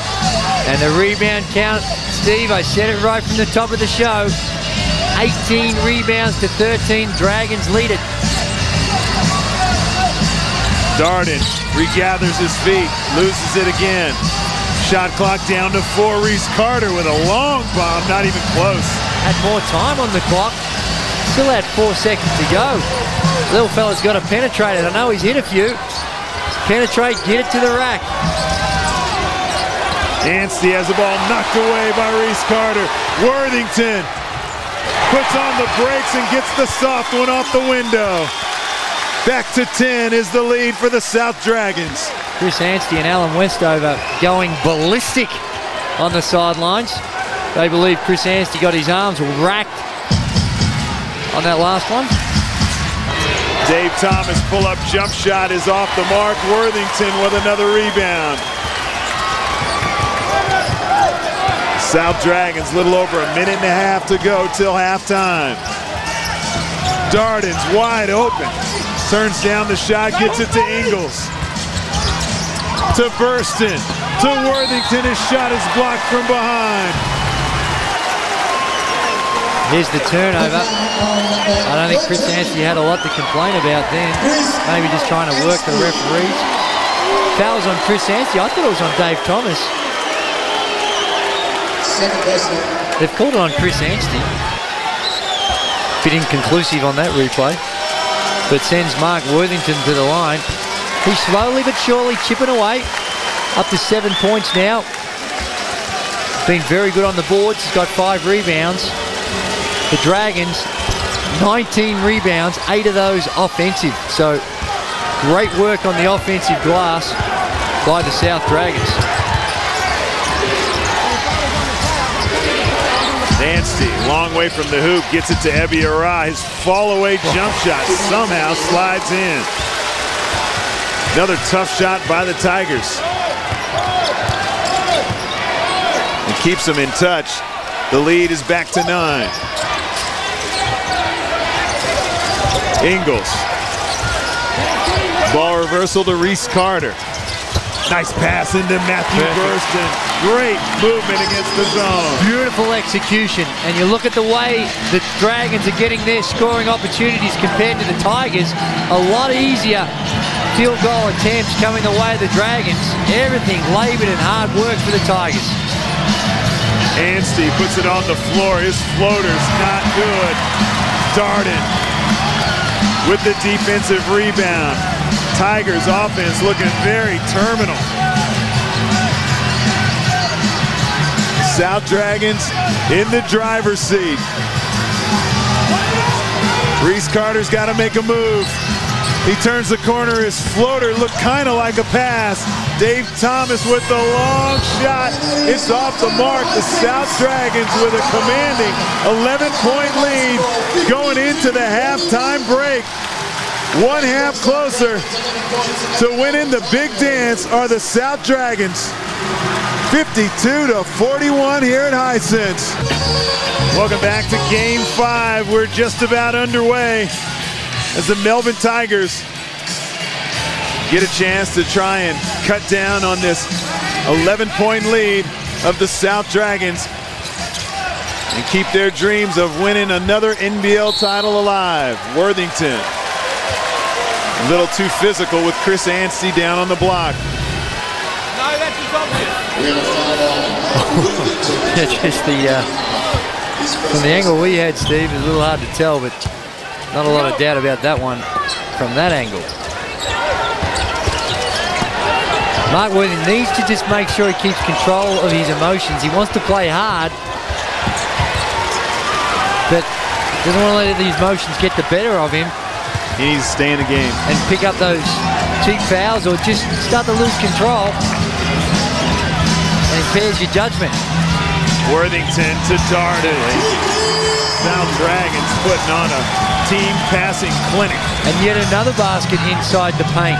And the rebound count, Steve, I said it right from the top of the show. 18 rebounds to 13, Dragons lead it. Darden regathers his feet, loses it again. Shot clock down to 4. Reese Carter with a long bomb, not even close. Had more time on the clock. Still had 4 seconds to go. Little fella's got to penetrate it. I know he's hit a few. Penetrate, get it to the rack. Anstey has the ball knocked away by Reese Carter. Worthington puts on the brakes and gets the soft one off the window. Back to 10 is the lead for the South Dragons. Chris Anstey and Alan Westover going ballistic on the sidelines. They believe Chris Anstey got his arms racked on that last one. Dave Thomas pull-up jump shot is off the mark. Worthington with another rebound. South Dragons, little over a minute and a half to go till halftime. Darden's wide open. Turns down the shot, gets it to Ingles. To Burston, to Worthington, his shot is blocked from behind. Here's the turnover. I don't think Chris Anstey had a lot to complain about then. Maybe just trying to work the referees. Foul's on Chris Anstey. I thought it was on Dave Thomas. They've called it on Chris Anstey. Bit inconclusive on that replay. But sends Mark Worthington to the line. He's slowly but surely chipping away. Up to 7 points now. Been very good on the boards. He's got 5 rebounds. The Dragons, 19 rebounds, 8 of those offensive. So great work on the offensive glass by the South Dragons. Anstey, long way from the hoop, gets it to Ebiara. His fall-away jump shot somehow slides in. Another tough shot by the Tigers. And keeps them in touch. The lead is back to 9. Ingles. Ball reversal to Reese Carter. Nice pass into Matthew Burston. Great movement against the zone. Beautiful execution. And you look at the way the Dragons are getting their scoring opportunities compared to the Tigers. A lot easier field goal attempts coming the way of the Dragons. Everything labored and hard work for the Tigers. Anstey puts it on the floor. His floater's not good. Darden with the defensive rebound. Tigers offense looking very terminal. South Dragons in the driver's seat. Reese Carter's got to make a move. He turns the corner. His floater looked kind of like a pass. Dave Thomas with the long shot. It's off the mark. The South Dragons with a commanding 11-point lead going into the halftime break. 1 half closer to winning the big dance are the South Dragons. 52-41 here at Hisense. Welcome back to Game 5. We're just about underway as the Melbourne Tigers get a chance to try and cut down on this 11-point lead. of the South Dragons and keep their dreams of winning another NBL title alive. Worthington, a little too physical with Chris Anstey down on the block. Just from the angle we had, Steve, it's a little hard to tell, but not a lot of doubt about that one from that angle. Mark Worthington needs to just make sure he keeps control of his emotions. He wants to play hard, but doesn't want to let these emotions get the better of him. He needs to stay in the game and pick up those cheap fouls or just start to lose control. And impairs your judgment. Worthington to Darden. South Dragons putting on a team passing clinic. And yet another basket inside the paint.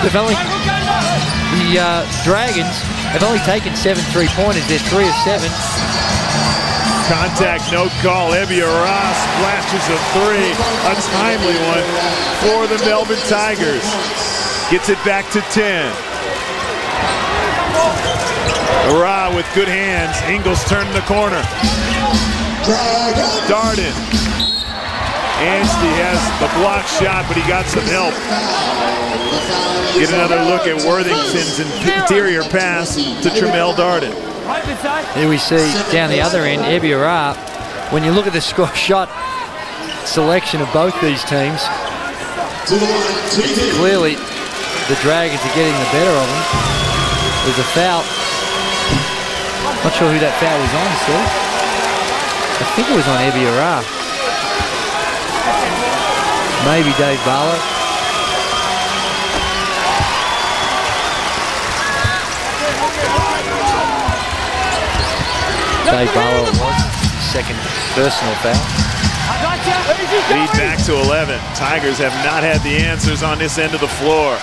The Dragons have only taken 7 3-pointers. They're 3 of 7. Contact, no call. Ebiara splashes a 3. A timely one for the Melbourne Tigers. Gets it back to 10. Ra with good hands. Ingles turning the corner. Darden. Anstey has the block shot, but he got some help. Get another look at Worthington's interior pass to Tremel Darden. Here we see down the other end, Ebiara. When you look at the shot selection of both these teams, clearly the Dragons are getting the better of them. There's a foul. Not sure who that foul was on, Steve. I think it was on Ebiara. Maybe Dave Barlow. Dave Barlow was second personal foul. Lead back to 11. Tigers have not had the answers on this end of the floor.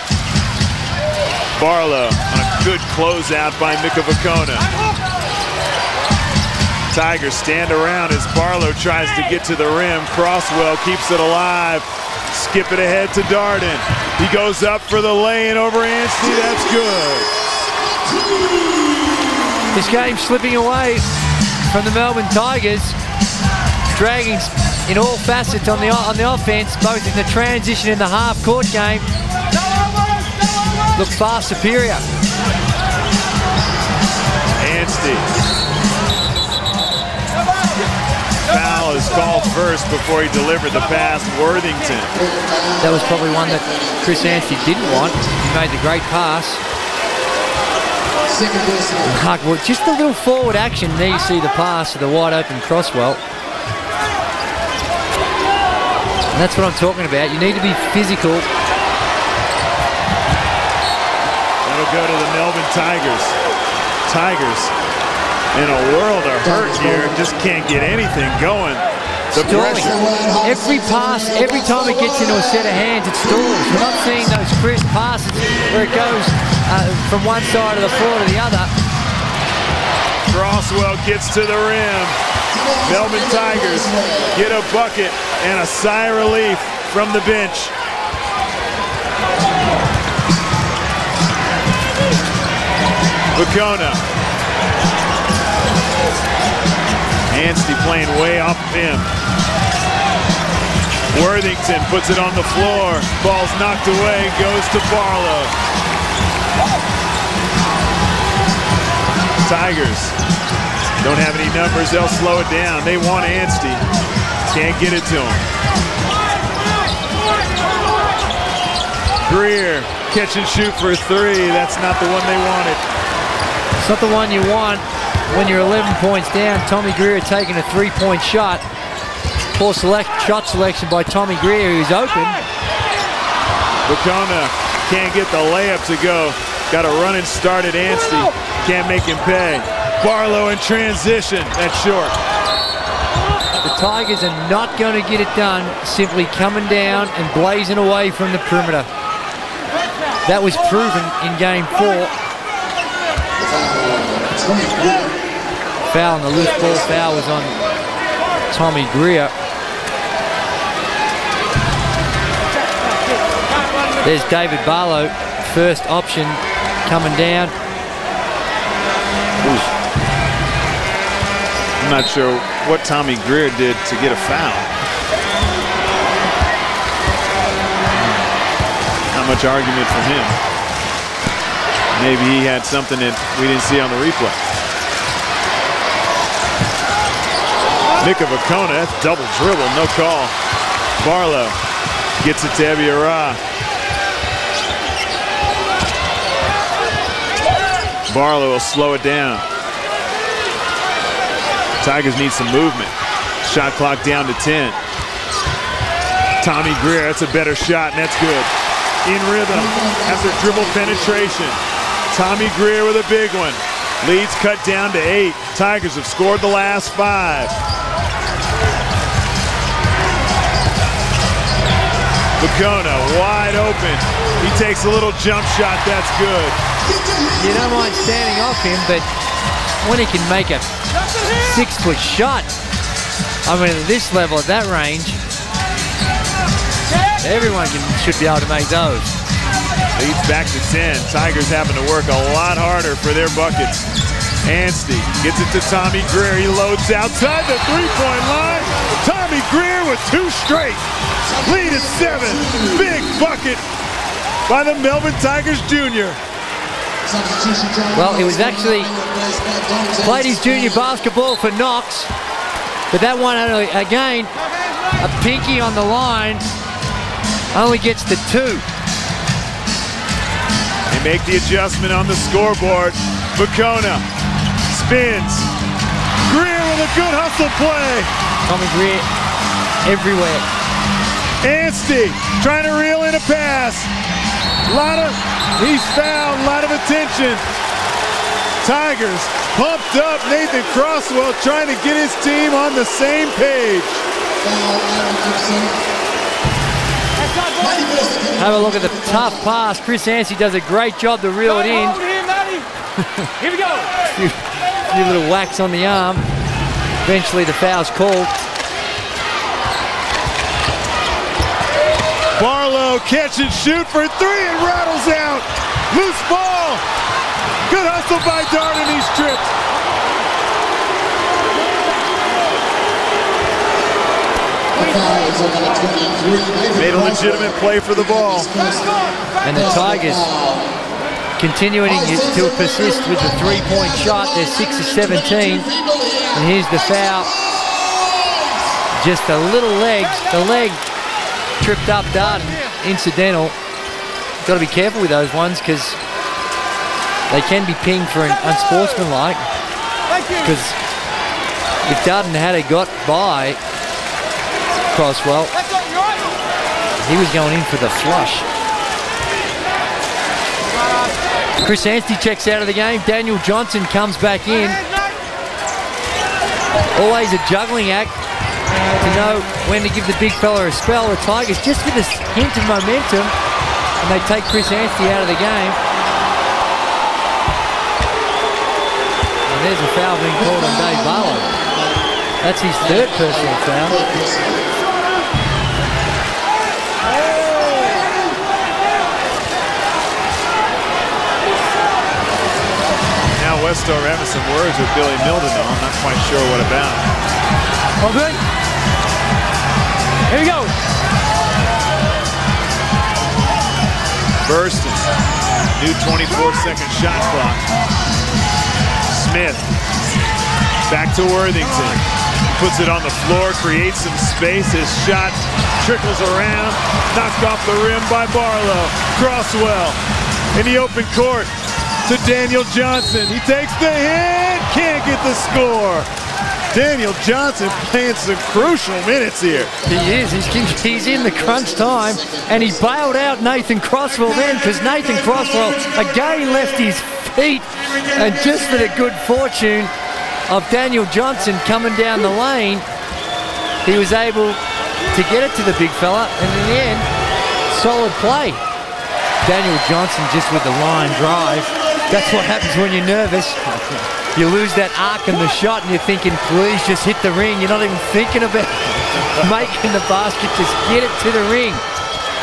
Barlow on a good closeout by Mika Vacona. Tigers stand around as Barlow tries to get to the rim. Crosswell keeps it alive. Skip it ahead to Darden. He goes up for the lay-in over Anstey. That's good. This game's slipping away from the Melbourne Tigers. Dragons in all facets on the offense, both in the transition and the half-court game, look far superior. Anstey. Foul is called first before he delivered the pass. Worthington. That was probably one that Chris Anstey didn't want. He made the great pass. Just a little forward action. There you see the pass to the wide open Crosswell. And that's what I'm talking about. You need to be physical. That'll go to the Melbourne Tigers. Tigers in a world of hurt here. Just can't get anything going. The pressure. Every pass, every time it gets into a set of hands, it stalls. We're not seeing those crisp passes where it goes from one side of the floor to the other. Crosswell gets to the rim. Melbourne Tigers get a bucket and a sigh of relief from the bench. Vacona. Anstey playing way off of him. Worthington puts it on the floor. Ball's knocked away, goes to Barlow. Tigers don't have any numbers, they'll slow it down. They want Anstey. Can't get it to him. Greer, catch and shoot for 3. That's not the one they wanted. It's not the one you want when you're 11 points down. Tommy Greer taking a 3-point shot. Poor shot selection by Tommy Greer, who's open. Vacona can't get the layup to go. Got a running start at Anstey. Can't make him pay. Barlow in transition. That's short. The Tigers are not going to get it done simply coming down and blazing away from the perimeter. That was proven in game 4. Foul on the loose ball. Foul was on Tommy Greer. There's David Barlow, first option, coming down. I'm not sure what Tommy Greer did to get a foul. Not much argument from him. Maybe he had something that we didn't see on the replay. Nick of Acona, that's double dribble, no call. Barlow gets it to Ebiara. Barlow will slow it down. Tigers need some movement. Shot clock down to 10. Tommy Greer, that's a better shot, and that's good. In rhythm after dribble penetration. Tommy Greer with a big one. Leads cut down to 8. Tigers have scored the last 5. Acona wide open. He takes a little jump shot. That's good. You don't mind standing off him, but when he can make a 6-foot shot, I mean, at this level, at that range, everyone should be able to make those. Leads back to 10. Tigers having to work a lot harder for their buckets. Anstey gets it to Tommy Greer. He loads outside the three-point line. Tommy Greer with 2 straight. Lead at 7. Big bucket by the Melbourne Tigers junior. Well, it was actually played his junior basketball for Knox, but that one, again, a pinky on the line, only gets the 2. They make the adjustment on the scoreboard. Acona spins. Greer with a good hustle play. Tommy Greer everywhere. Anstey trying to reel in a pass. He's fouled, a lot of attention. Tigers pumped up. Nathan Crosswell trying to get his team on the same page. Have a look at the tough pass. Chris Anstey does a great job to reel it in. Here we go. Few little whacks on the arm. Eventually the foul's called. Barlow catch and shoot for 3 and rattles out. Loose ball. Good hustle by Darden. He's tripped. Made a legitimate play for the ball. And the Tigers continuing to persist with the 3-point shot. They're 6 of 17. And here's the foul. Just a little leg. The leg tripped up Darden. Incidental. Got to be careful with those ones because they can be pinged for an unsportsmanlike. Because if Darden had got by Crosswell, he was going in for the flush. Chris Anstey checks out of the game. Daniel Johnson comes back in. Always a juggling act to know when to give the big fella a spell. The Tigers just with a hint of momentum, and they take Chris Anstey out of the game. And there's a foul being called on Dave Barlow. That's his 3rd personal foul. Westover having some words with Billy Milden, though. I'm not quite sure what about. All good? Here we go. Bursting. New 24-second shot clock. Smith. Back to Worthington. Puts it on the floor, creates some space. His shot trickles around. Knocked off the rim by Barlow. Crosswell in the open court to Daniel Johnson. He takes the hit, can't get the score. Daniel Johnson playing some crucial minutes here. He is. He's in the crunch time, and he bailed out Nathan Crosswell then because Nathan Crosswell again left his feet, and just for the good fortune of Daniel Johnson coming down the lane, he was able to get it to the big fella, and in the end, solid play. Daniel Johnson just with the line drive. That's what happens when you're nervous. You lose that arc in the shot and you're thinking, please just hit the ring. You're not even thinking about making the basket. Just get it to the ring.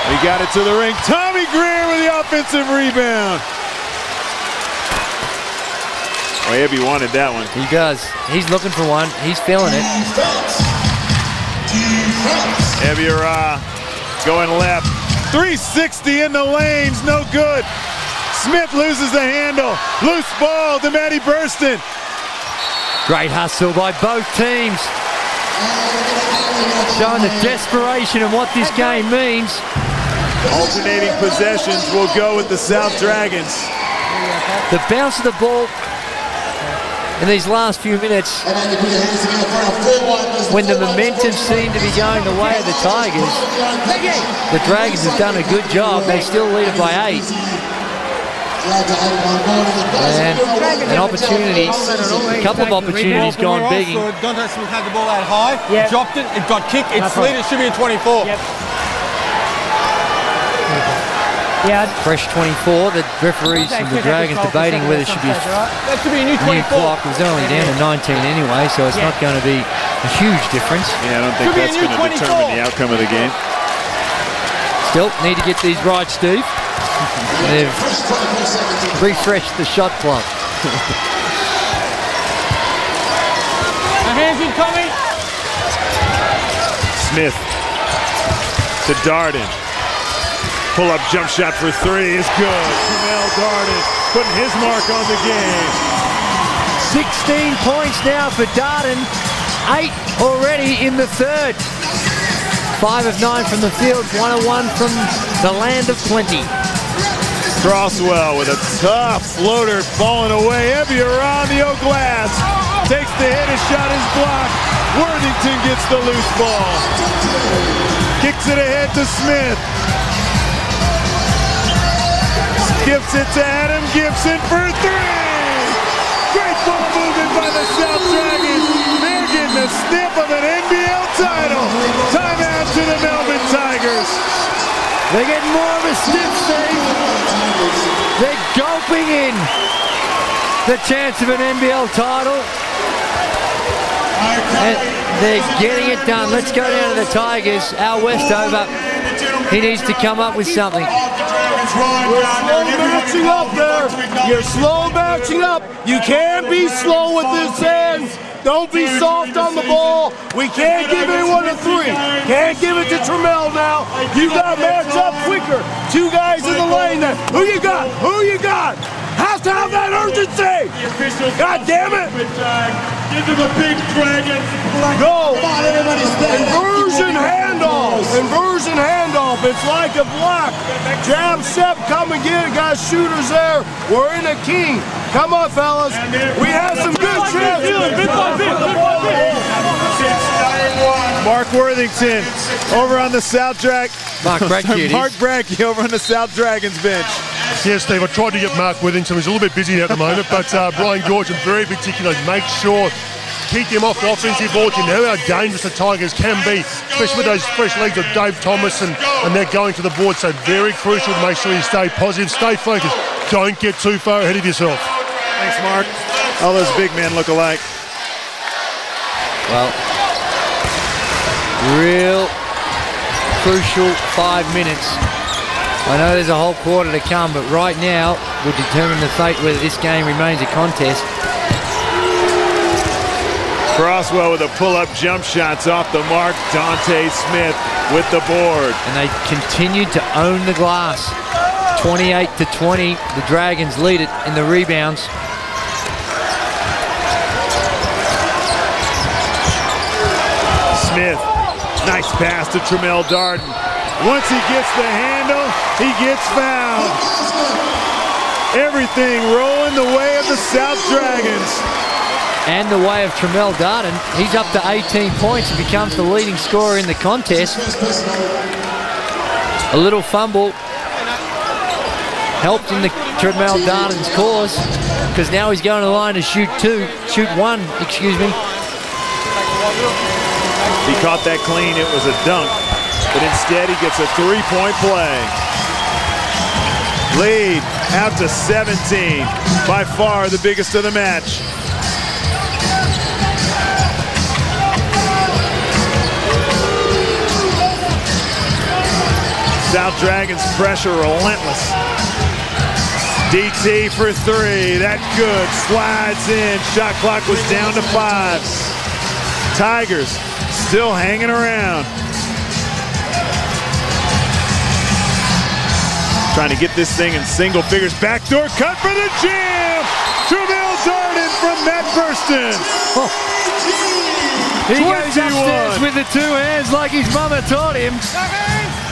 He got it to the ring. Tommy Greer with the offensive rebound. Well, Ebby wanted that one. He does. He's looking for one. He's feeling it. Ebby going left. 360 in the lanes, no good. Smith loses the handle. Loose ball to Matty Burston. Great hustle by both teams. Showing the desperation of what this game means. Alternating possessions will go with the South Dragons. The bounce of the ball in these last few minutes, when the momentum seemed to be going the way of the Tigers, the Dragons have done a good job. They still lead it by 8. And an opportunity, a couple of opportunities gone begging. Dante Smith had the ball out high, dropped it, it got kicked, it's slid, it should be a 24. Yep. Yeah. Fresh 24. The referees and the Dragons debating whether it should be that should be a new 24. New clock. It was only down to 19 anyway, so it's not going to be a huge difference. Yeah, I don't think that's going to determine the outcome of the game. Still need to get these right, Steve. They've refreshed the shot clock. Hands incoming. Smith to Darden. Pull-up jump shot for 3 is good. Tremel Darden putting his mark on the game. 16 points now for Darden. 8 already in the third. 5 of 9 from the field, 1 of 1 from the land of plenty. Crosswell with a tough floater falling away. Ebby around the oak glass. Takes the hit, his shot is blocked. Worthington gets the loose ball. Kicks it ahead to Smith. Gives it to Adam Gibson for 3. Great ball movement by the South Dragons. They're getting a sniff of an NBL title. Timeout to the Melbourne Tigers. They're getting more of a sniff, Steve. They're gulping in the chance of an NBL title. And they're getting it done. Let's go down to the Tigers. Al Westover, he needs to come up with something. You're slow matching up there. You're slow matching up. You can't be slow with this hands. Don't be soft on the ball. We can't give anyone a 3. Can't give it to Tremel now. You got to match up quicker. 2 guys in the lane there. Who you got? Who you got? Has to have that urgency. God damn it. Give him a big dragon. Go. Inversion handoff. Inversion handoff. It's like a block. Jab, step, come and get it. Got shooters there. We're in a key. Come on, fellas. We have some good chances. Mark Worthington over on the South Mark Brackey over on the South Dragons bench. Yeah, Steve, I tried to get Mark Worthington. He's a little bit busy at the moment, but Brian George, in very particular, make sure keep him off the offensive boards. You know how dangerous the Tigers can be, especially with those fresh legs of Dave Thomas, and they're going to the board. So very crucial to make sure you stay positive, stay focused. Don't get too far ahead of yourself. Thanks, Mark. All those big men look alike. Well, real crucial 5 minutes. I know there's a whole quarter to come, but right now will determine the fate whether this game remains a contest. Crosswell with a pull-up jump shots off the mark. Dante Smith with the board. And they continued to own the glass. 28-20, the Dragons lead it in the rebounds. Smith, nice pass to Tremel Darden. Once he gets the handle, he gets fouled. Everything rolling the way of the South Dragons. And the way of Tremel Darden. He's up to 18 points and becomes the leading scorer in the contest. A little fumble helped in the Tremel Darden's cause, because now he's going to the line to shoot one, excuse me. He caught that clean, it was a dunk, but instead he gets a 3-point play. Lead out to 17, by far the biggest of the match. South Dragons pressure relentless. DT for 3. That good. Slides in. Shot clock was down to 5. Tigers still hanging around. Trying to get this thing in single figures. Backdoor cut for the jam. Darden from Matt Burston. Oh. He goes upstairs with the 2 hands like his mama taught him.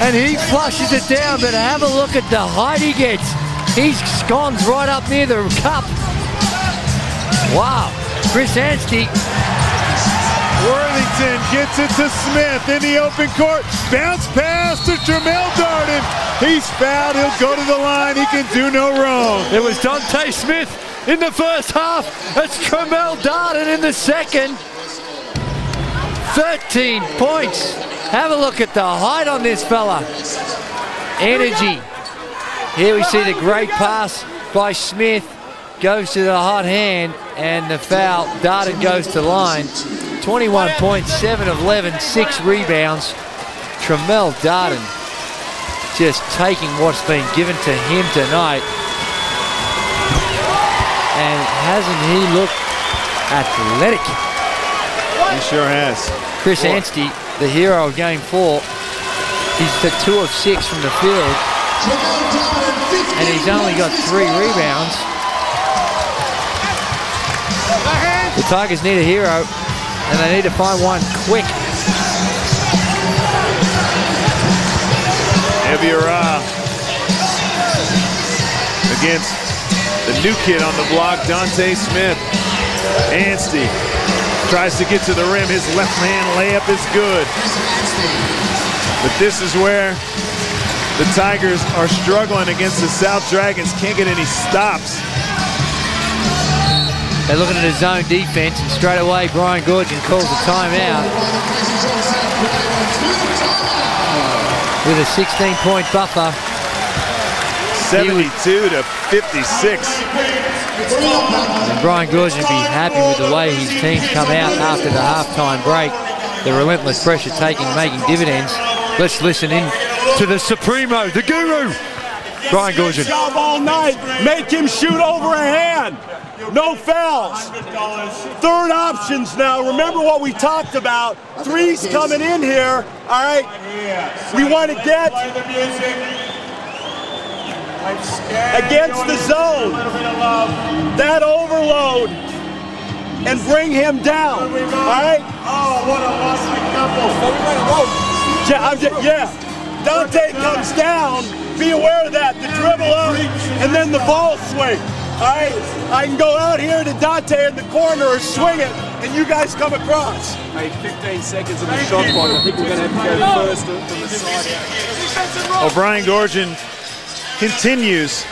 And he flushes it down, but have a look at the height he gets. He's gone right up near the cup. Wow. Chris Anstey. Worthington gets it to Smith in the open court. Bounce pass to Darden. He's fouled. He'll go to the line. He can do no wrong. It was Dante Smith in the first half. It's Darden in the second. 13 points. Have a look at the height on this fella. Energy. Here we see the great pass by Smith. Goes to the hot hand and the foul. Darden goes to line. 21 points, 7 of 11, 6 rebounds. Darden just taking what's been given to him tonight. And hasn't he looked athletic? He sure has. Chris Anstey, the hero of game 4. He's the 2 of 6 from the field. And he's only got 3 rebounds. The Tigers need a hero, and they need to find one quick. Eviera against the new kid on the block, Dante Smith. Anstey tries to get to the rim. His left hand layup is good. But this is where the Tigers are struggling against the South Dragons. Can't get any stops. They're looking at a zone defense, and straight away Brian Goorjian calls a timeout with a 16-point buffer. 72 to 56. And Brian Goorjian will be happy with the way his team's come out after the halftime break. The relentless pressure making dividends. Let's listen in to the Supremo, the Guru, Brian Goorjian. Job all night. Make him shoot over a hand. No fouls. Third options now. Remember what we talked about. Threes coming in here. All right. We want to get against the zone. That overload and bring him down. All right. Oh, what a lucky couple. Yeah. Dante comes down. Be aware of that. The dribble up and then the ball swing. All right, I can go out here to Dante in the corner or swing it, and you guys come across. Hey, 15 seconds of the shot clock. I think we're going to have to go first from the side. Brian Goorjian continues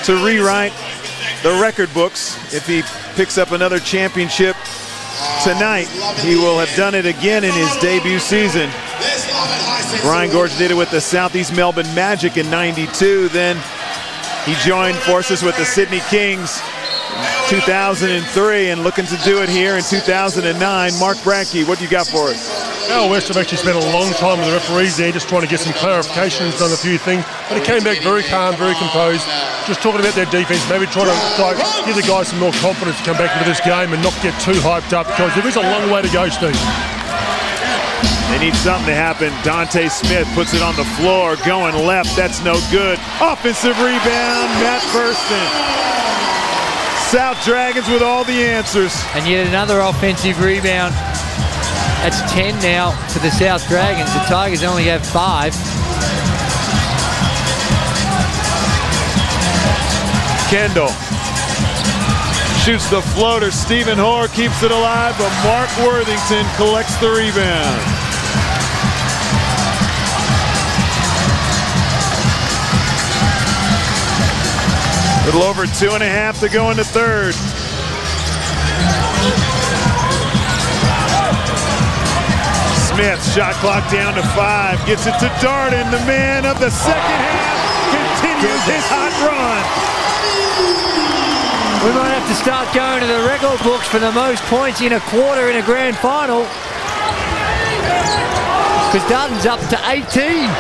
to rewrite the record books. If he picks up another championship tonight, he will have done it again in his debut season. Brian Goorjian did it with the Southeast Melbourne Magic in '92. Then he joined forces with the Sydney Kings in 2003 and looking to do it here in 2009. Mark Brackey, what do you got for us? Al West have actually spent a long time with the referees there, just trying to get some clarifications on a few things. But he came back very calm, very composed, just talking about their defense, maybe trying to give the guys some more confidence to come back into this game and not get too hyped up, because there is a long way to go, Steve. They need something to happen. Dante Smith puts it on the floor, going left. That's no good. Offensive rebound, Matt Burston. South Dragons with all the answers. And yet another offensive rebound. That's 10 now for the South Dragons. The Tigers only have 5. Kendall shoots the floater. Stephen Hoare keeps it alive, but Mark Worthington collects the rebound. A little over 2.5 to go in the third. Smith, shot clock down to 5, gets it to Darden, the man of the second half, continues his hot run. We might have to start going to the record books for the most points in a quarter in a grand final, because Darden's up to 18.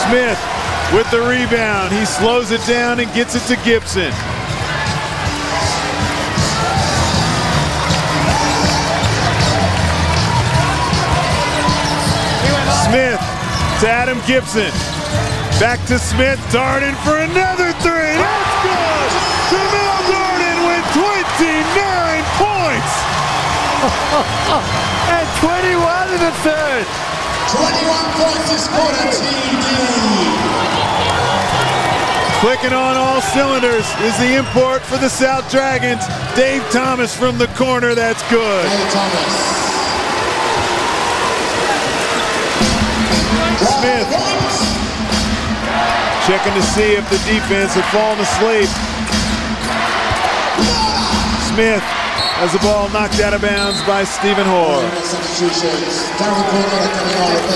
Smith with the rebound. He slows it down and gets it to Gibson. Smith to Adam Gibson. Back to Smith. Darden for another three. That's good. Jamel Darden with 29 points. And 21 in the third. 21 points to score Team D. Clicking on all cylinders is the import for the South Dragons. Dave Thomas from the corner. That's good. Dave Thomas. Smith checking to see if the defense had fallen asleep. Smith has the ball knocked out of bounds by Stephen Hoare.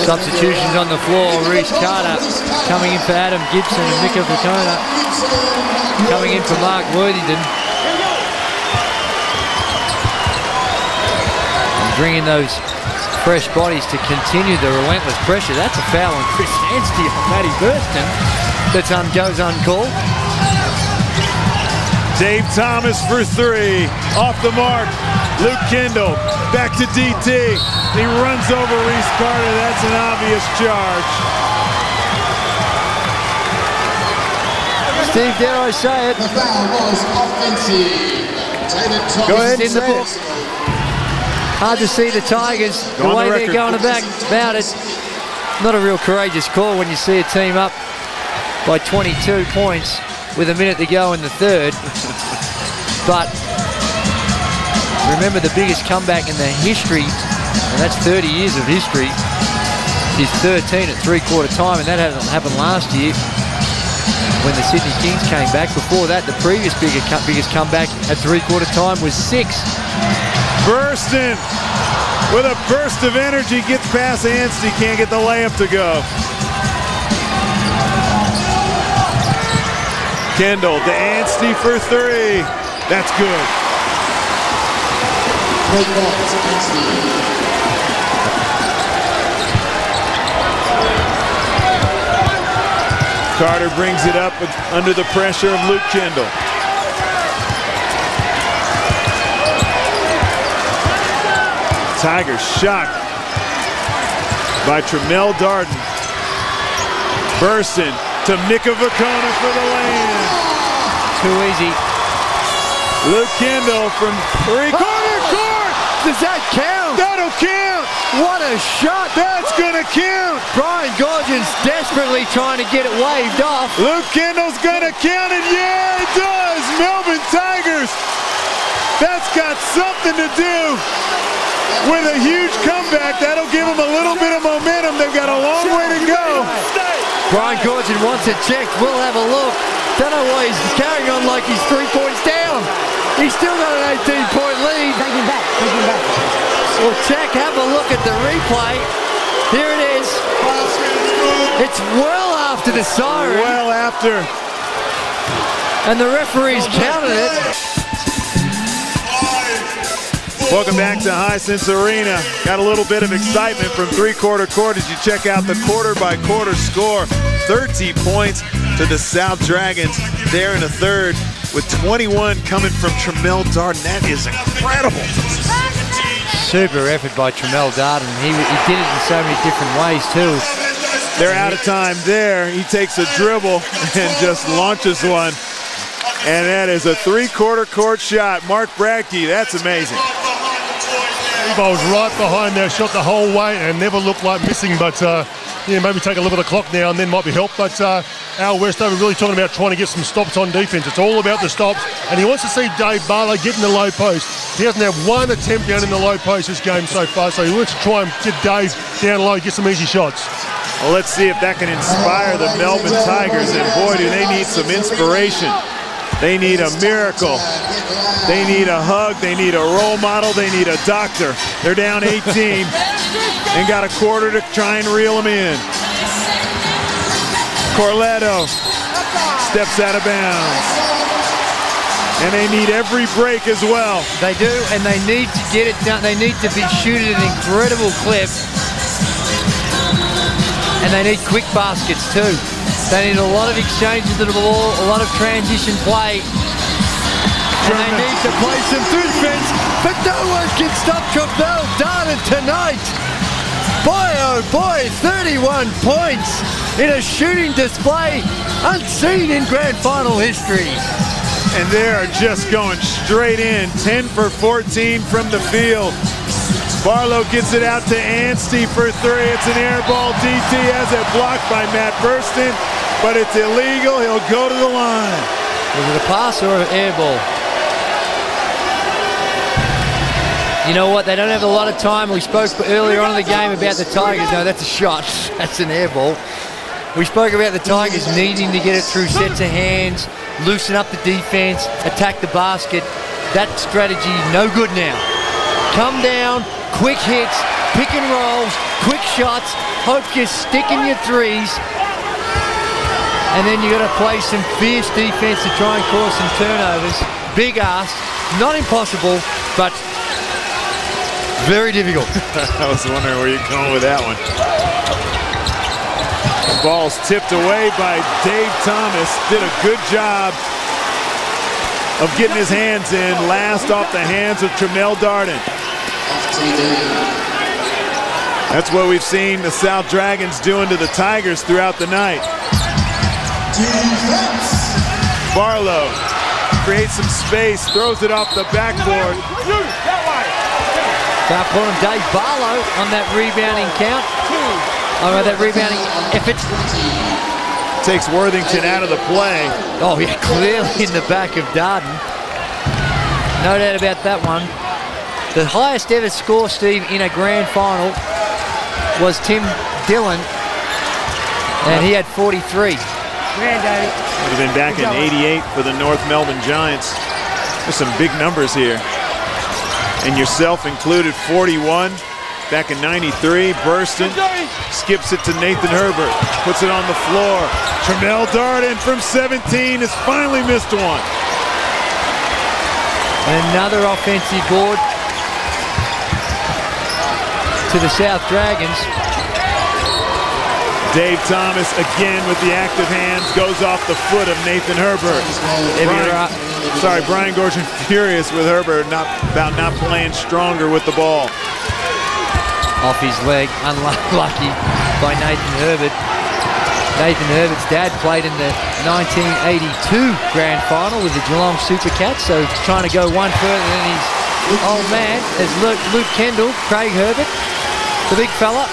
Substitutions on the floor. Reece Carter coming in for Adam Gibson and Mika Vakona coming in for Mark Worthington. And bringing those fresh bodies to continue the relentless pressure. That's a foul on Chris Anstey on Matty Burston that goes uncalled. Dave Thomas for three. Off the mark. Luke Kendall back to DT. He runs over Reece Carter. That's an obvious charge. Steve, dare I say it? The foul was offensive. Go ahead and in the say book. it. Hard to see the Tigers, Go the way the they're record. going about it. Not a real courageous call when you see a team up by 22 points with a minute to go in the third. But remember, the biggest comeback in the history, and that's 30 years of history, is 13 at three-quarter time, and that happened last year when the Sydney Kings came back. Before that, the previous biggest comeback at three-quarter time was 6. Burston with a burst of energy gets past Anstey, can't get the layup to go. Kendall to Anstey for three. That's good. Carter brings it up under the pressure of Luke Kendall. Tigers shot by Tremel Darden. Burston to Mika Vakona for the land. Too easy. Luke Kendall from three-quarter court. Does that count? That'll count. What a shot. That's gonna count. Brian Gorgin's desperately trying to get it waved off. Luke Kendall's gonna count it. Yeah, it does. Melbourne Tigers. That's got something to do with a huge comeback. That'll give them a little bit of momentum. They've got a long way to go. Brian Gorgin wants it checked. We'll have a look. Don't know why he's carrying on like he's 3 points down. He's still got an 18-point lead. Take him back. Take him back. Well, check, have a look at the replay. Here it is. It's well after the siren. Well after. And the referees counted it. Welcome back to Hisense Arena. Got a little bit of excitement from three-quarter court as you check out the quarter-by-quarter score. 30 points to the South Dragons there in the third, with 21 coming from Tremel Darden. That is incredible. Super effort by Tremel Darden. He did it in so many different ways too. They're out of time there. He takes a dribble and just launches one. And that is a three-quarter court shot. Mark Bradkey, that's amazing. I was right behind there, shot the whole way and never looked like missing, but yeah, maybe take a little bit of clock now and then might be help. But Al Westover really talking about trying to get some stops on defense. It's all about the stops, and he wants to see Dave Barlow get in the low post. He hasn't had one attempt down in the low post this game so far, so he wants to try and get Dave down low, get some easy shots. Well, let's see if that can inspire the Melbourne Tigers, and boy, do they need some inspiration. They need a miracle. They need a hug. They need a role model. They need a doctor. They're down 18 and got a quarter to try and reel them in. Corletto steps out of bounds. And they need every break as well. They do, and they need to get it done. They need to be shooting an incredible clip. And they need quick baskets too. They need a lot of exchanges of the ball, a lot of transition play. And they need to play some defense, but no one can stop Crosswell Darden tonight. Boy, oh boy, 31 points in a shooting display unseen in grand final history. And they are just going straight in, 10 for 14 from the field. Barlow gets it out to Anstey for three. It's an air ball. DT has it blocked by Matt Burston, but it's illegal. He'll go to the line. Was it a pass or an air ball? You know what? They don't have a lot of time. We spoke earlier on in the game about the Tigers. No, that's a shot. That's an air ball. We spoke about the Tigers needing to get it through sets of hands, loosen up the defense, attack the basket. That strategy, no good now. Come down, quick hits, pick and rolls, quick shots, hope you're sticking your threes. And then you got to play some fierce defense to try and cause some turnovers. Big ask, not impossible, but very difficult. I was wondering where you're going with that one. The ball's tipped away by Dave Thomas. Did a good job of getting his hands in. Last off the hands of Tremel Darden. That's what we've seen the South Dragons doing to the Tigers throughout the night. Barlow creates some space, throws it off the backboard. Start pulling Dave Barlow on that rebounding count. Oh, that rebounding effort. Takes Worthington out of the play. Oh, yeah, clearly in the back of Darden. No doubt about that one. The highest ever score, Steve, in a grand final was Tim Dillon, and he had 43. Would have been back in '88 for the North Melbourne Giants. There's some big numbers here. And yourself included, 41 back in '93. Burston skips it to Nathan Herbert, puts it on the floor. Tremel Darden from 17 has finally missed one. And another offensive board to the South Dragons. Dave Thomas again with the active hands, goes off the foot of Nathan Herbert. Brian Gorgon furious with Herbert about not playing stronger with the ball. Off his leg, unlucky by Nathan Herbert. Nathan Herbert's dad played in the 1982 grand final with the Geelong Supercats, so he's trying to go one further than his old man. There's Luke Kendall, Craig Herbert, the big fella,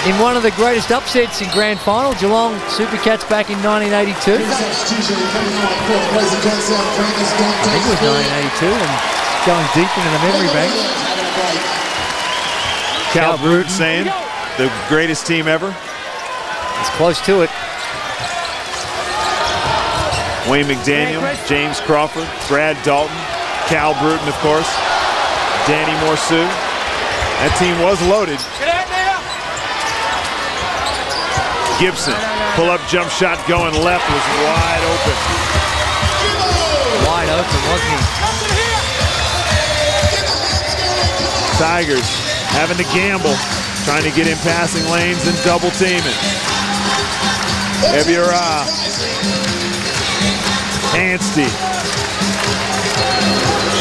in one of the greatest upsets in grand final, Geelong Supercats back in 1982. I think it was 1982 and going deep into the memory bank. Cal Brute saying the greatest team ever. It's close to it. Wayne McDaniel, James Crawford, Brad Dalton, Cal Bruton, of course, Danny Morsu. That team was loaded. Gibson, pull-up jump shot going left, was wide open. Wide open, wasn't he? Tigers having to gamble, trying to get in passing lanes and double teaming. Ebiara. Anstey.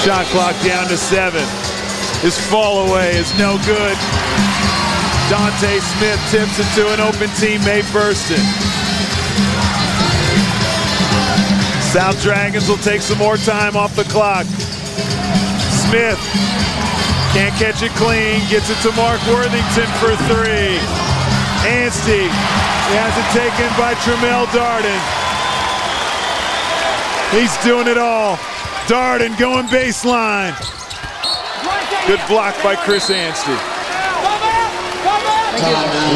Shot clock down to 7. His fall away is no good. Dante Smith tips it to an open teammate, Burston. South Dragons will take some more time off the clock. Smith can't catch it clean, gets it to Mark Worthington for 3. Anstey has it taken by Tremel Darden. He's doing it all. Darden going baseline. Good block by Chris Anstey.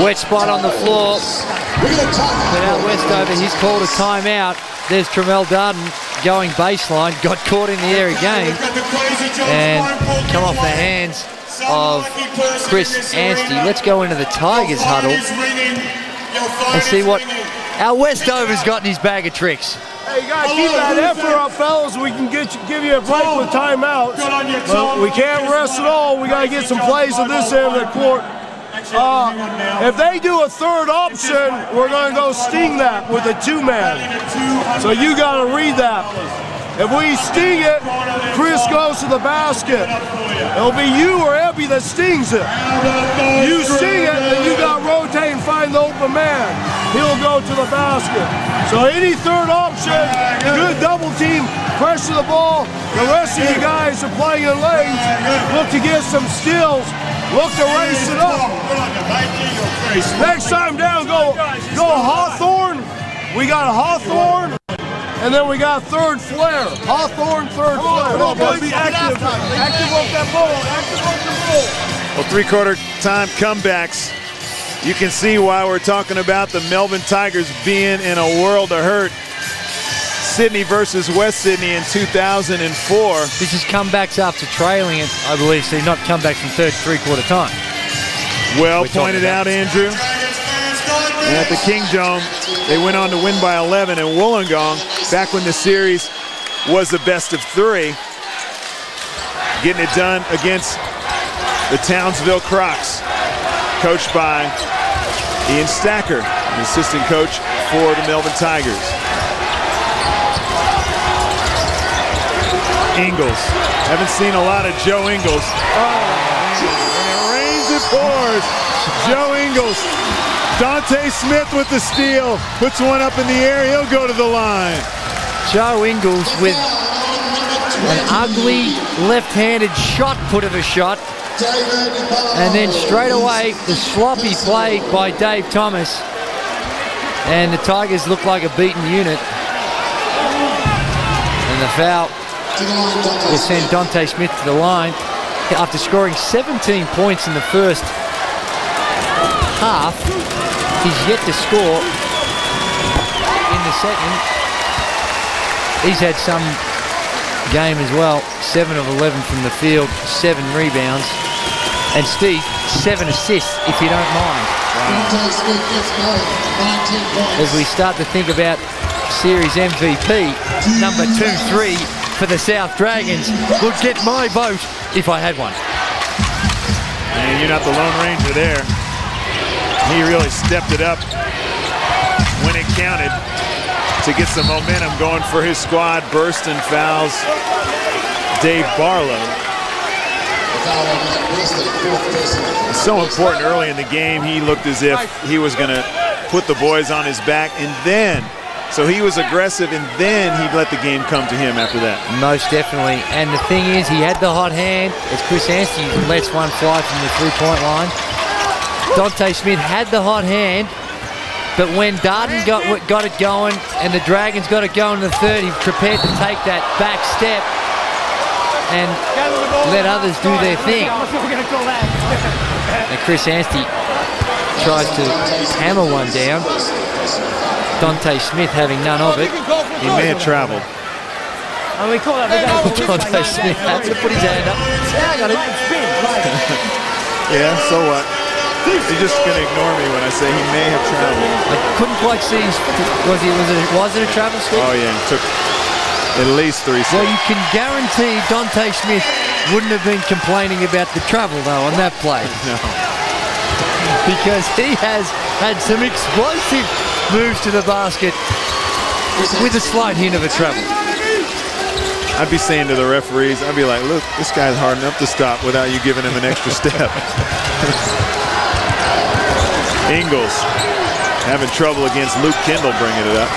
Wet spot on the floor. But out Westover, he's called a timeout. There's Tremel Darden going baseline. Got caught in the air again. And come off the hands of Chris Anstey. Let's go into the Tigers huddle and see what our Westover's got in his bag of tricks. Hey, you got to keep that effort up, fellas. We can give you a break with timeouts. But we can't rest at all. We got to get some plays on this end of the court. If they do a third option, we're going to go sting that with a 2-man. So you got to read that. If we sting it, Chris goes to the basket. It'll be you or Ebby that stings it. You sting it, and you got to rotate and find the open man. He'll go to the basket. So any third option, good double team, pressure the ball. The rest of you guys are playing in lanes. Look to get some steals. Look to race it up. Next time down, go Hawthorne. We got Hawthorne. And then we got third flare. Hawthorne, third flare. Come on, boys, be active. Active off that ball. Active off the ball. Well, three-quarter time comebacks. You can see why we're talking about the Melbourne Tigers being in a world of hurt. Sydney versus West Sydney in 2004. This is comebacks after trailing it, I believe, so not comebacks from third three-quarter time. Well pointed out, Andrew. And at the King Dome, they went on to win by 11 in Wollongong, back when the series was the best of 3. Getting it done against the Townsville Crocs, coached by Ian Stacker, an assistant coach for the Melbourne Tigers. Ingles. Haven't seen a lot of Joe Ingles. Oh, when it rains, it pours. Joe Ingles. Dante Smith with the steal. Puts one up in the air. He'll go to the line. Joe Ingles with an ugly left-handed shot put of a shot. And then straight away, the sloppy play by Dave Thomas. And the Tigers look like a beaten unit. And the foul will send Dante Smith to the line. After scoring 17 points in the first half, he's yet to score in the second. He's had some game as well. 7 of 11 from the field, 7 rebounds. And Steve, 7 assists, if you don't mind. As we start to think about series MVP, number 2-3 for the South Dragons would get my vote if I had one. And you're not the Lone Ranger there. He really stepped it up when it counted to get some momentum going for his squad. Burst and fouls Dave Barlow. It's so important early in the game. He looked as if he was going to put the boys on his back, and then, so he was aggressive, and then he'd let the game come to him after that. Most definitely. And the thing is, he had the hot hand as Chris Anstey lets one fly from the three-point line. Dante Smith had the hot hand, but when Darden got it going and the Dragons got it going in the third, he prepared to take that back step and let others do their thing. And Chris Anstey tries to hammer one down. Dante Smith having none of it. He may have traveled. Dante Smith had to put his hand up. Yeah, I got it. Yeah, so what? You're just going to ignore me when I say he may have traveled. I couldn't quite see. Was it a travel step? Oh, yeah. It took at least 3 steps. Well, you can guarantee Dante Smith wouldn't have been complaining about the travel, though, on that play. No. Because he has had some explosive moves to the basket with a slight hint of a travel. I'd be saying to the referees, I'd be like, look, this guy's hard enough to stop without you giving him an extra step. Ingles having trouble against Luke Kendall bringing it up.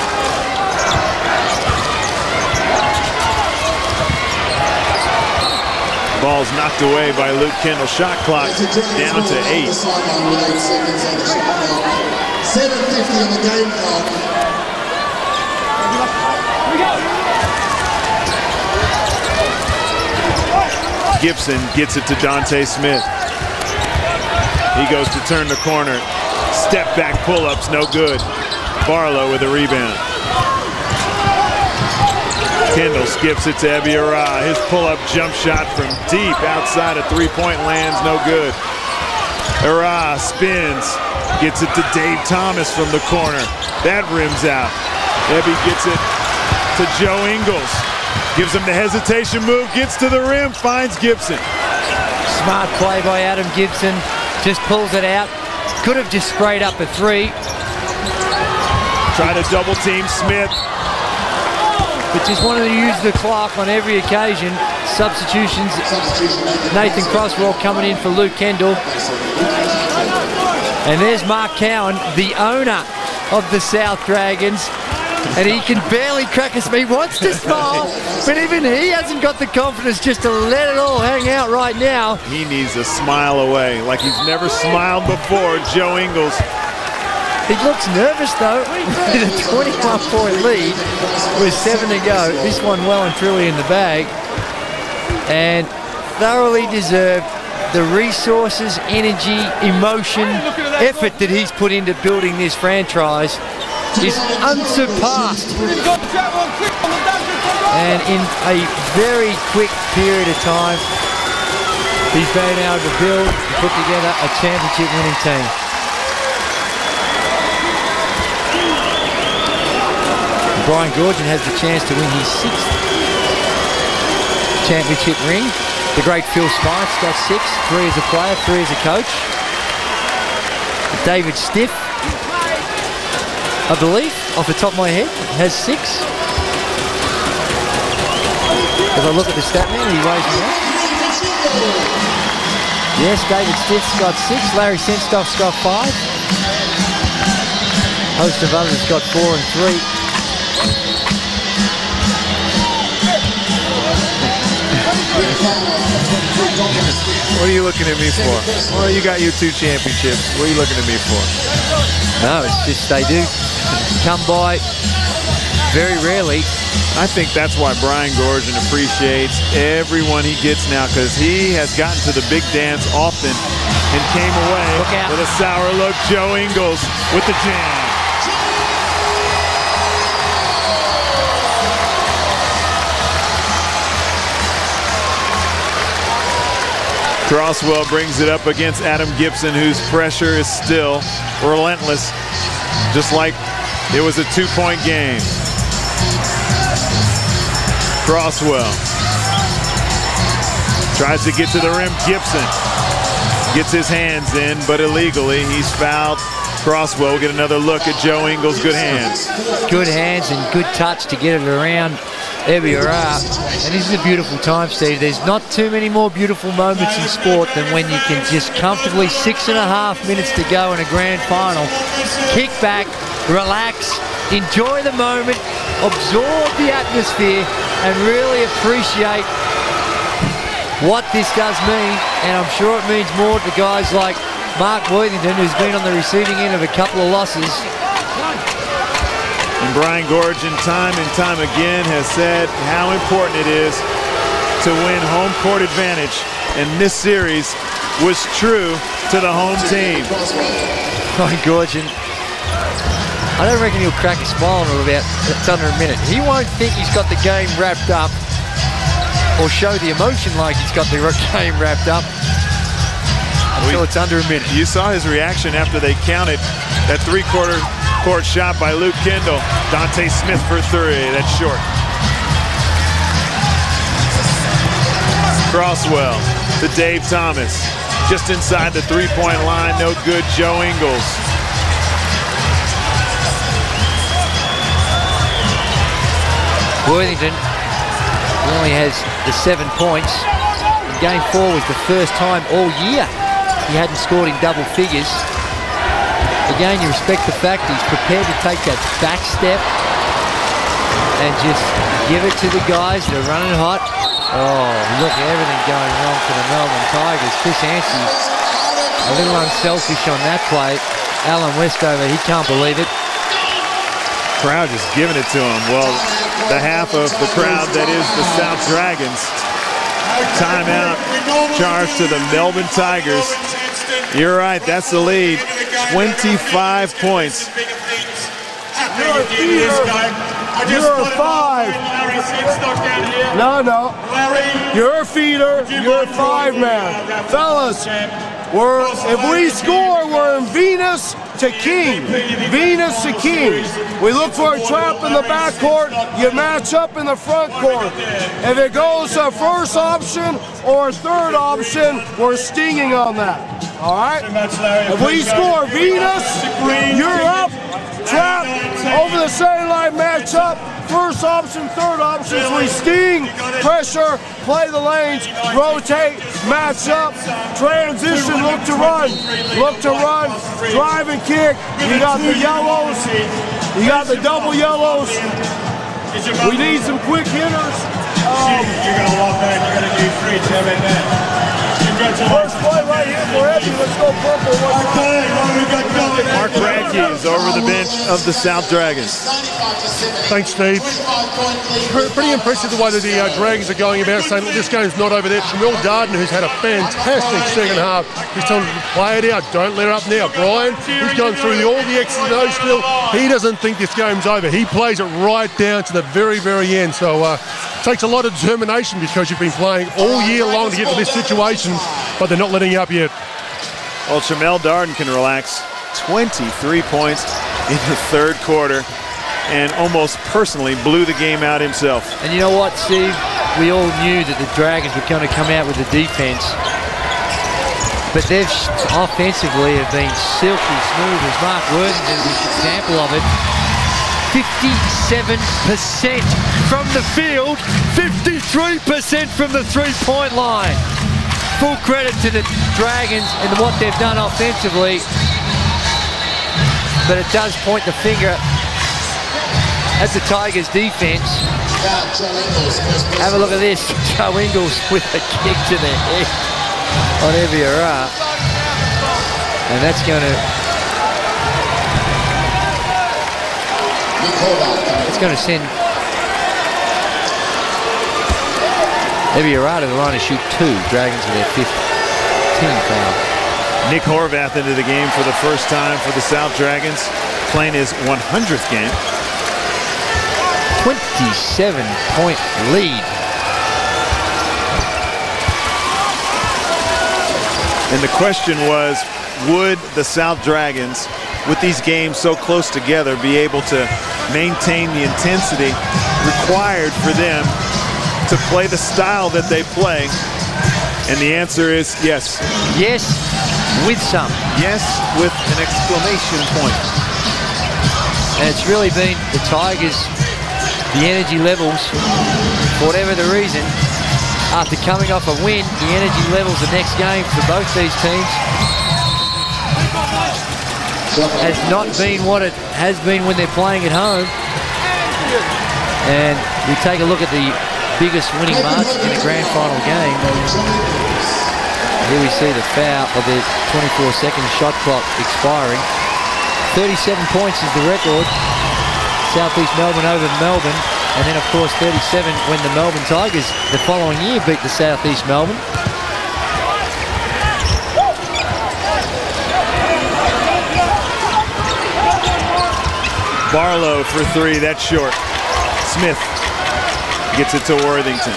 Ball's knocked away by Luke Kendall. Shot clock down to 8. 7:50 on the game clock. Gibson gets it to Dante Smith. He goes to turn the corner. Step back pull-ups, no good. Barlow with a rebound. Kendall skips it to Ebiara. His pull-up jump shot from deep outside of three-point lands, no good. Era spins, gets it to Dave Thomas from the corner. That rims out. Ebby gets it to Joe Ingles. Gives him the hesitation move, gets to the rim, finds Gibson. Smart play by Adam Gibson. just pulls it out. Could have just sprayed up a 3. Try to double team Smith. But just wanted to use the clock on every occasion. Substitutions. Nathan Crosswell coming in for Luke Kendall. And there's Mark Cowan, the owner of the South Dragons. And he can barely crack a smile. He wants to smile, but even he hasn't got the confidence just to let it all hang out right now. He needs a smile away, like he's never smiled before, Joe Ingles. He looks nervous though, with a 21-point lead with 7 to go. This one well and truly in the bag. And thoroughly deserved the resources, energy, emotion, effort that he's put into building this franchise is unsurpassed. And in a very quick period of time, he's been able to build and put together a championship winning team. Brian Gorgon has the chance to win his 6th championship ring. The great Phil Spikes got 6, 3 as a player, 3 as a coach. David Stiff, I believe, off the top of my head, has 6. If I look at the stat man, he weighs me up. Yes, David Stiff's got 6. Larry Senstoff's got 5. Host of others got 4 and 3. What are you looking at me for? Well, you got your 2 championships. What are you looking at me for? No, it's just they do come by very rarely. I think that's why Brian Gorgon appreciates everyone he gets now, because he has gotten to the big dance often and came away with a sour look. Joe Ingles with the jam. Crosswell brings it up against Adam Gibson, whose pressure is still relentless, just like it was a 2-point game. Crosswell tries to get to the rim. Gibson gets his hands in, but illegally. He's fouled. Crosswell will get another look at Joe Ingles. Good hands. Good hands and good touch to get it around. There we are. And this is a beautiful time, Steve. There's not too many more beautiful moments in sport than when you can just comfortably 6.5 minutes to go in a grand final. Kick back, relax, enjoy the moment, absorb the atmosphere, and really appreciate what this does mean. And I'm sure it means more to guys like Mark Worthington, who's been on the receiving end of a couple of losses. And Brian Gorgon, time and time again, has said how important it is to win home court advantage. And this series was true to the home team. Brian Gorgon, I don't reckon he'll crack a smile in about it's under a minute. He won't think he's got the game wrapped up or show the emotion like he's got the game wrapped up until it's under a minute. You saw his reaction after they counted that 3-quarter court shot by Luke Kendall. Dante Smith for 3. That's short. Crosswell to Dave Thomas. Just inside the 3-point line. No good. Joe Ingles. Worthington only has the 7 points. Game 4 was the first time all year he hadn't scored in double figures. Again, you respect the fact he's prepared to take that back step and just give it to the guys that are running hot. Oh, look at everything going wrong for the Melbourne Tigers. Chris Anstey a little unselfish on that play. Alan Westover, he can't believe it. Crowd just giving it to him. Well, the half of the crowd that is the South Dragons. Timeout charge to the Melbourne Tigers. You're right, that's the lead. 25 points. You're a 5. No. You're a feeder. You're a 5-man. Fellas, if we score, we're in Venus to King. Venus to King. We look for a trap in the backcourt. You match up in the front court. If it goes to first option or third option, we're stinging on that. All right? If we score Venus, you're up. Trap, over the center line matchup. First option, third option. We sting, pressure, play the lanes, rotate, match up, transition, look to run, drive and kick. You got the yellows, you got the double yellows. We need some quick hitters. You're going to walk back, you're going to do free to every man. First play right here for Eddie. Let's go purple. Mark Radke is over the bench of the South Dragons. Thanks, Steve. Pretty impressive the way that the Dragons are going about saying that this game's not over there. Darden, who's had a fantastic second half, he's telling them to play it out, don't let her up now. Brian, he's gone through all the X's and O's still. He doesn't think this game's over. He plays it right down to the very, very end. So it takes a lot of determination because you've been playing all year long to get to this situation, but they're not letting you up yet. Well, Darden can relax. 23 points in the third quarter and almost personally blew the game out himself. And you know what, Steve? We all knew that the Dragons were going to come out with the defense, but they've offensively have been silky smooth, as Mark Worthington is an example of it. 57% from the field, 53% from the three-point line. Full credit to the Dragons and what they've done offensively, but it does point the finger at the Tigers' defense. Have a look at this. Joe Ingles with a kick to the head on Eviera. And that's going to send Eviera to the line to shoot 2. Dragons with their 5th team foul. Nick Horvath into the game for the first time for the South Dragons, playing his 100th game. 27-point lead. And the question was, would the South Dragons, with these games so close together, be able to maintain the intensity required for them to play the style that they play? And the answer is yes. Yes, with some. Yes, with an exclamation point. And it's really been the Tigers, the energy levels, for whatever the reason, after coming off a win, the energy levels the next game for both these teams has not been what it has been when they're playing at home. And we take a look at the biggest winning margin in a grand final game. Here we see the foul of the 24-second shot clock expiring. 37 points is the record. Southeast Melbourne over Melbourne. And then, of course, 37 when the Melbourne Tigers the following year beat the Southeast Melbourne. Barlow for 3, that's short. Smith gets it to Worthington.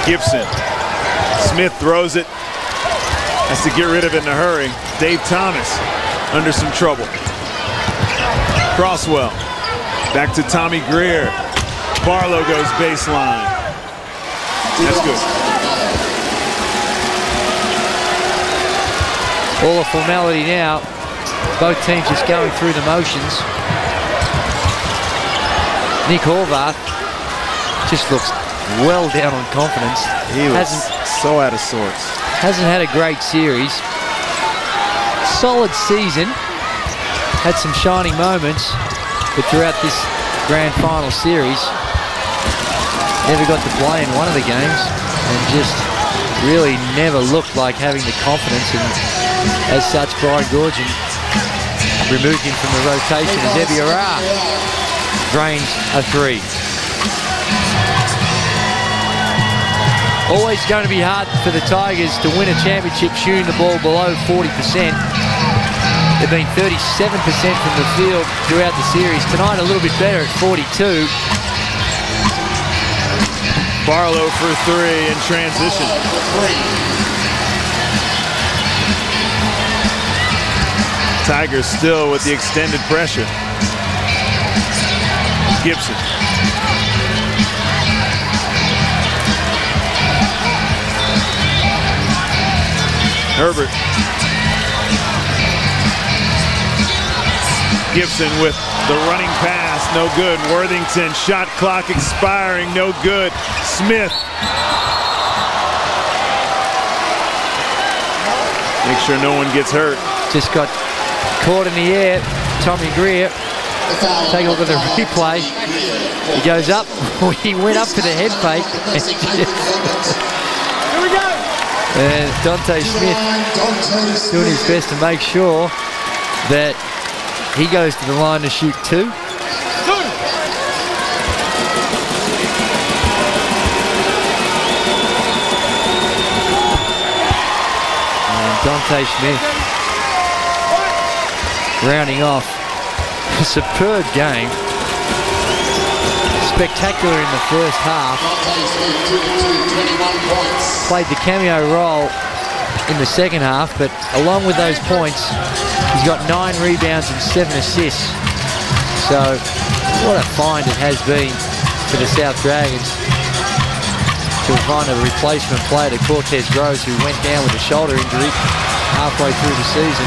Gibson. Smith throws it. Has to get rid of it in a hurry. Dave Thomas under some trouble. Crosswell. Back to Tommy Greer. Barlow goes baseline. That's good. All the formality now. Both teams just going through the motions. Nick Horvath just looks well down on confidence. He was so out of sorts. Hasn't had a great series. Solid season. Had some shining moments, but throughout this grand final series, never got to play in one of the games and just really never looked like having the confidence. And as such, Brian Gorgian removed him from the rotation as Eviera drains a 3. Always going to be hard for the Tigers to win a championship shooting the ball below 40%. They've been 37% from the field throughout the series. Tonight a little bit better at 42. Barlow for 3 in transition. Tigers still with the extended pressure. Gibson. Herbert. Gibson with the running pass, no good. Worthington, shot clock expiring, no good. Smith. Make sure no one gets hurt. Just got caught in the air. Tommy Greer. Take a look at the replay. He goes up. He went up for the head fake. Here we go. And Dante Smith doing his best to make sure that he goes to the line to shoot two. And Dante Smith rounding off a superb game. Spectacular in the first half. Played the cameo role in the second half, but along with those points, he's got 9 rebounds and 7 assists. So what a find it has been for the South Dragons to find a replacement player to Cortez Groves, who went down with a shoulder injury halfway through the season,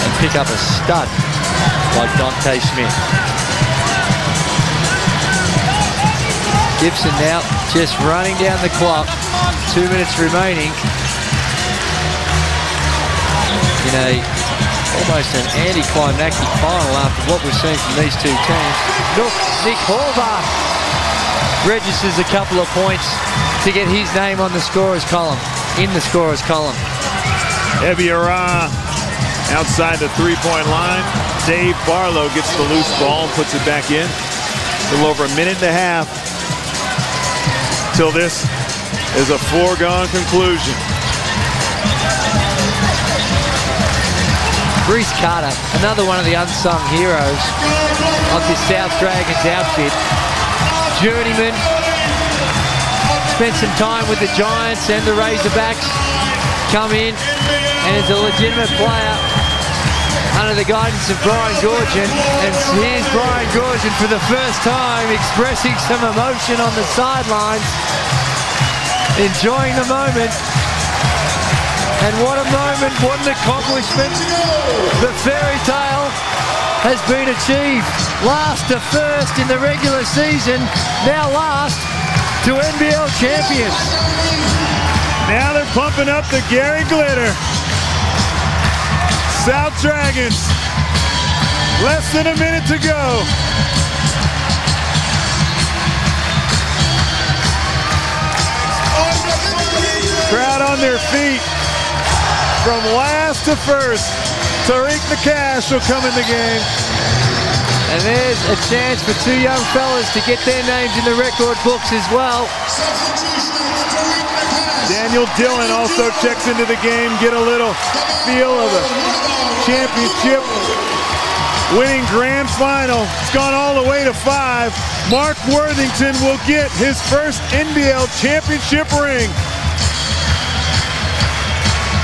and pick up a stud like Dante Smith. Gibson now just running down the clock. 2 minutes remaining in almost an anticlimactic final after what we've seen from these two teams. Look, Nick Horvath registers a couple of points to get his name on the scorer's column, in the scorer's column. Ebiara outside the three-point line. Dave Barlow gets the loose ball and puts it back in. A little over a minute and a half till this is a foregone conclusion. Bruce Carter, another one of the unsung heroes of the South Dragons outfit. Journeyman, spent some time with the Giants and the Razorbacks, come in and is a legitimate player under the guidance of Brian Goorjian. And here's Brian Goorjian for the first time expressing some emotion on the sidelines, enjoying the moment. And what a moment, what an accomplishment. The fairy tale has been achieved. Last to first in the regular season, now last to NBL champions. Now they're pumping up the Gary Glitter. South Dragons, less than a minute to go. Crowd on their feet. From last to first, Tariq Nakash will come in the game. And there's a chance for two young fellas to get their names in the record books as well. Daniel Dillon also checks into the game, get a little feel of a championship winning grand final. It's gone all the way to 5. Mark Worthington will get his first NBL championship ring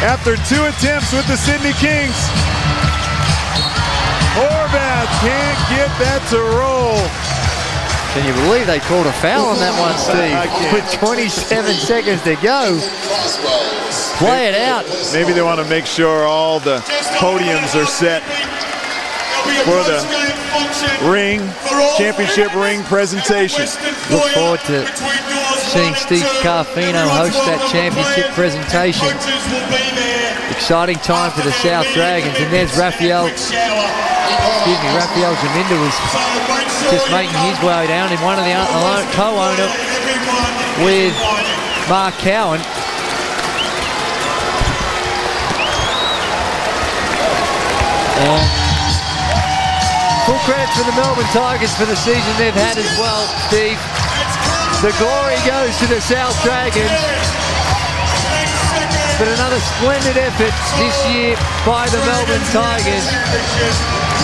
after 2 attempts with the Sydney Kings. Horvath can't get that to roll. Can you believe they called a foul on that one, Steve? With 27 seconds to go. Play it out. Maybe they want to make sure all the podiums are set for the ring, championship ring presentation. Look forward to seeing Steve Carfino host that championship presentation. Exciting time for the South Dragons. And there's Raphael Jaminda was just making his way down in one of the co-owner with Mark Cowan. And full credit for the Melbourne Tigers for the season they've had as well, Steve. The glory goes to the South Dragons. But another splendid effort this year by the Melbourne Tigers.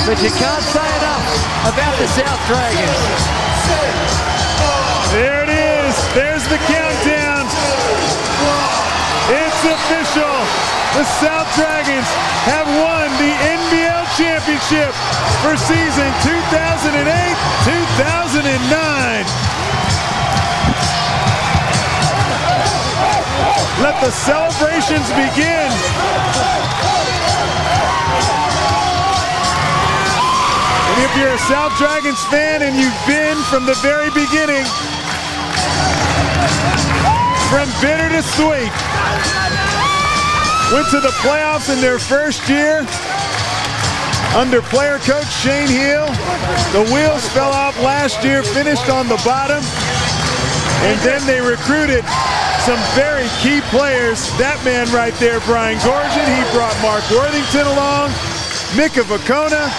But you can't say enough about the South Dragons. There it is. There's the countdown. It's official. The South Dragons have won the NBL championship for season 2008-2009. Let the the celebrations begin. And if you're a South Dragons fan and you've been from the very beginning, from bitter to sweet, went to the playoffs in their first year under player coach Shane Hill. The wheels fell off last year, finished on the bottom, and then they recruited some very key players. That man right there, Brian Gorgian, he brought Mark Worthington along, Mika Vacona,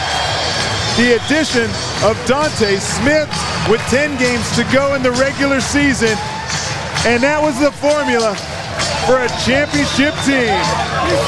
the addition of Dante Smith with 10 games to go in the regular season, and that was the formula for a championship team.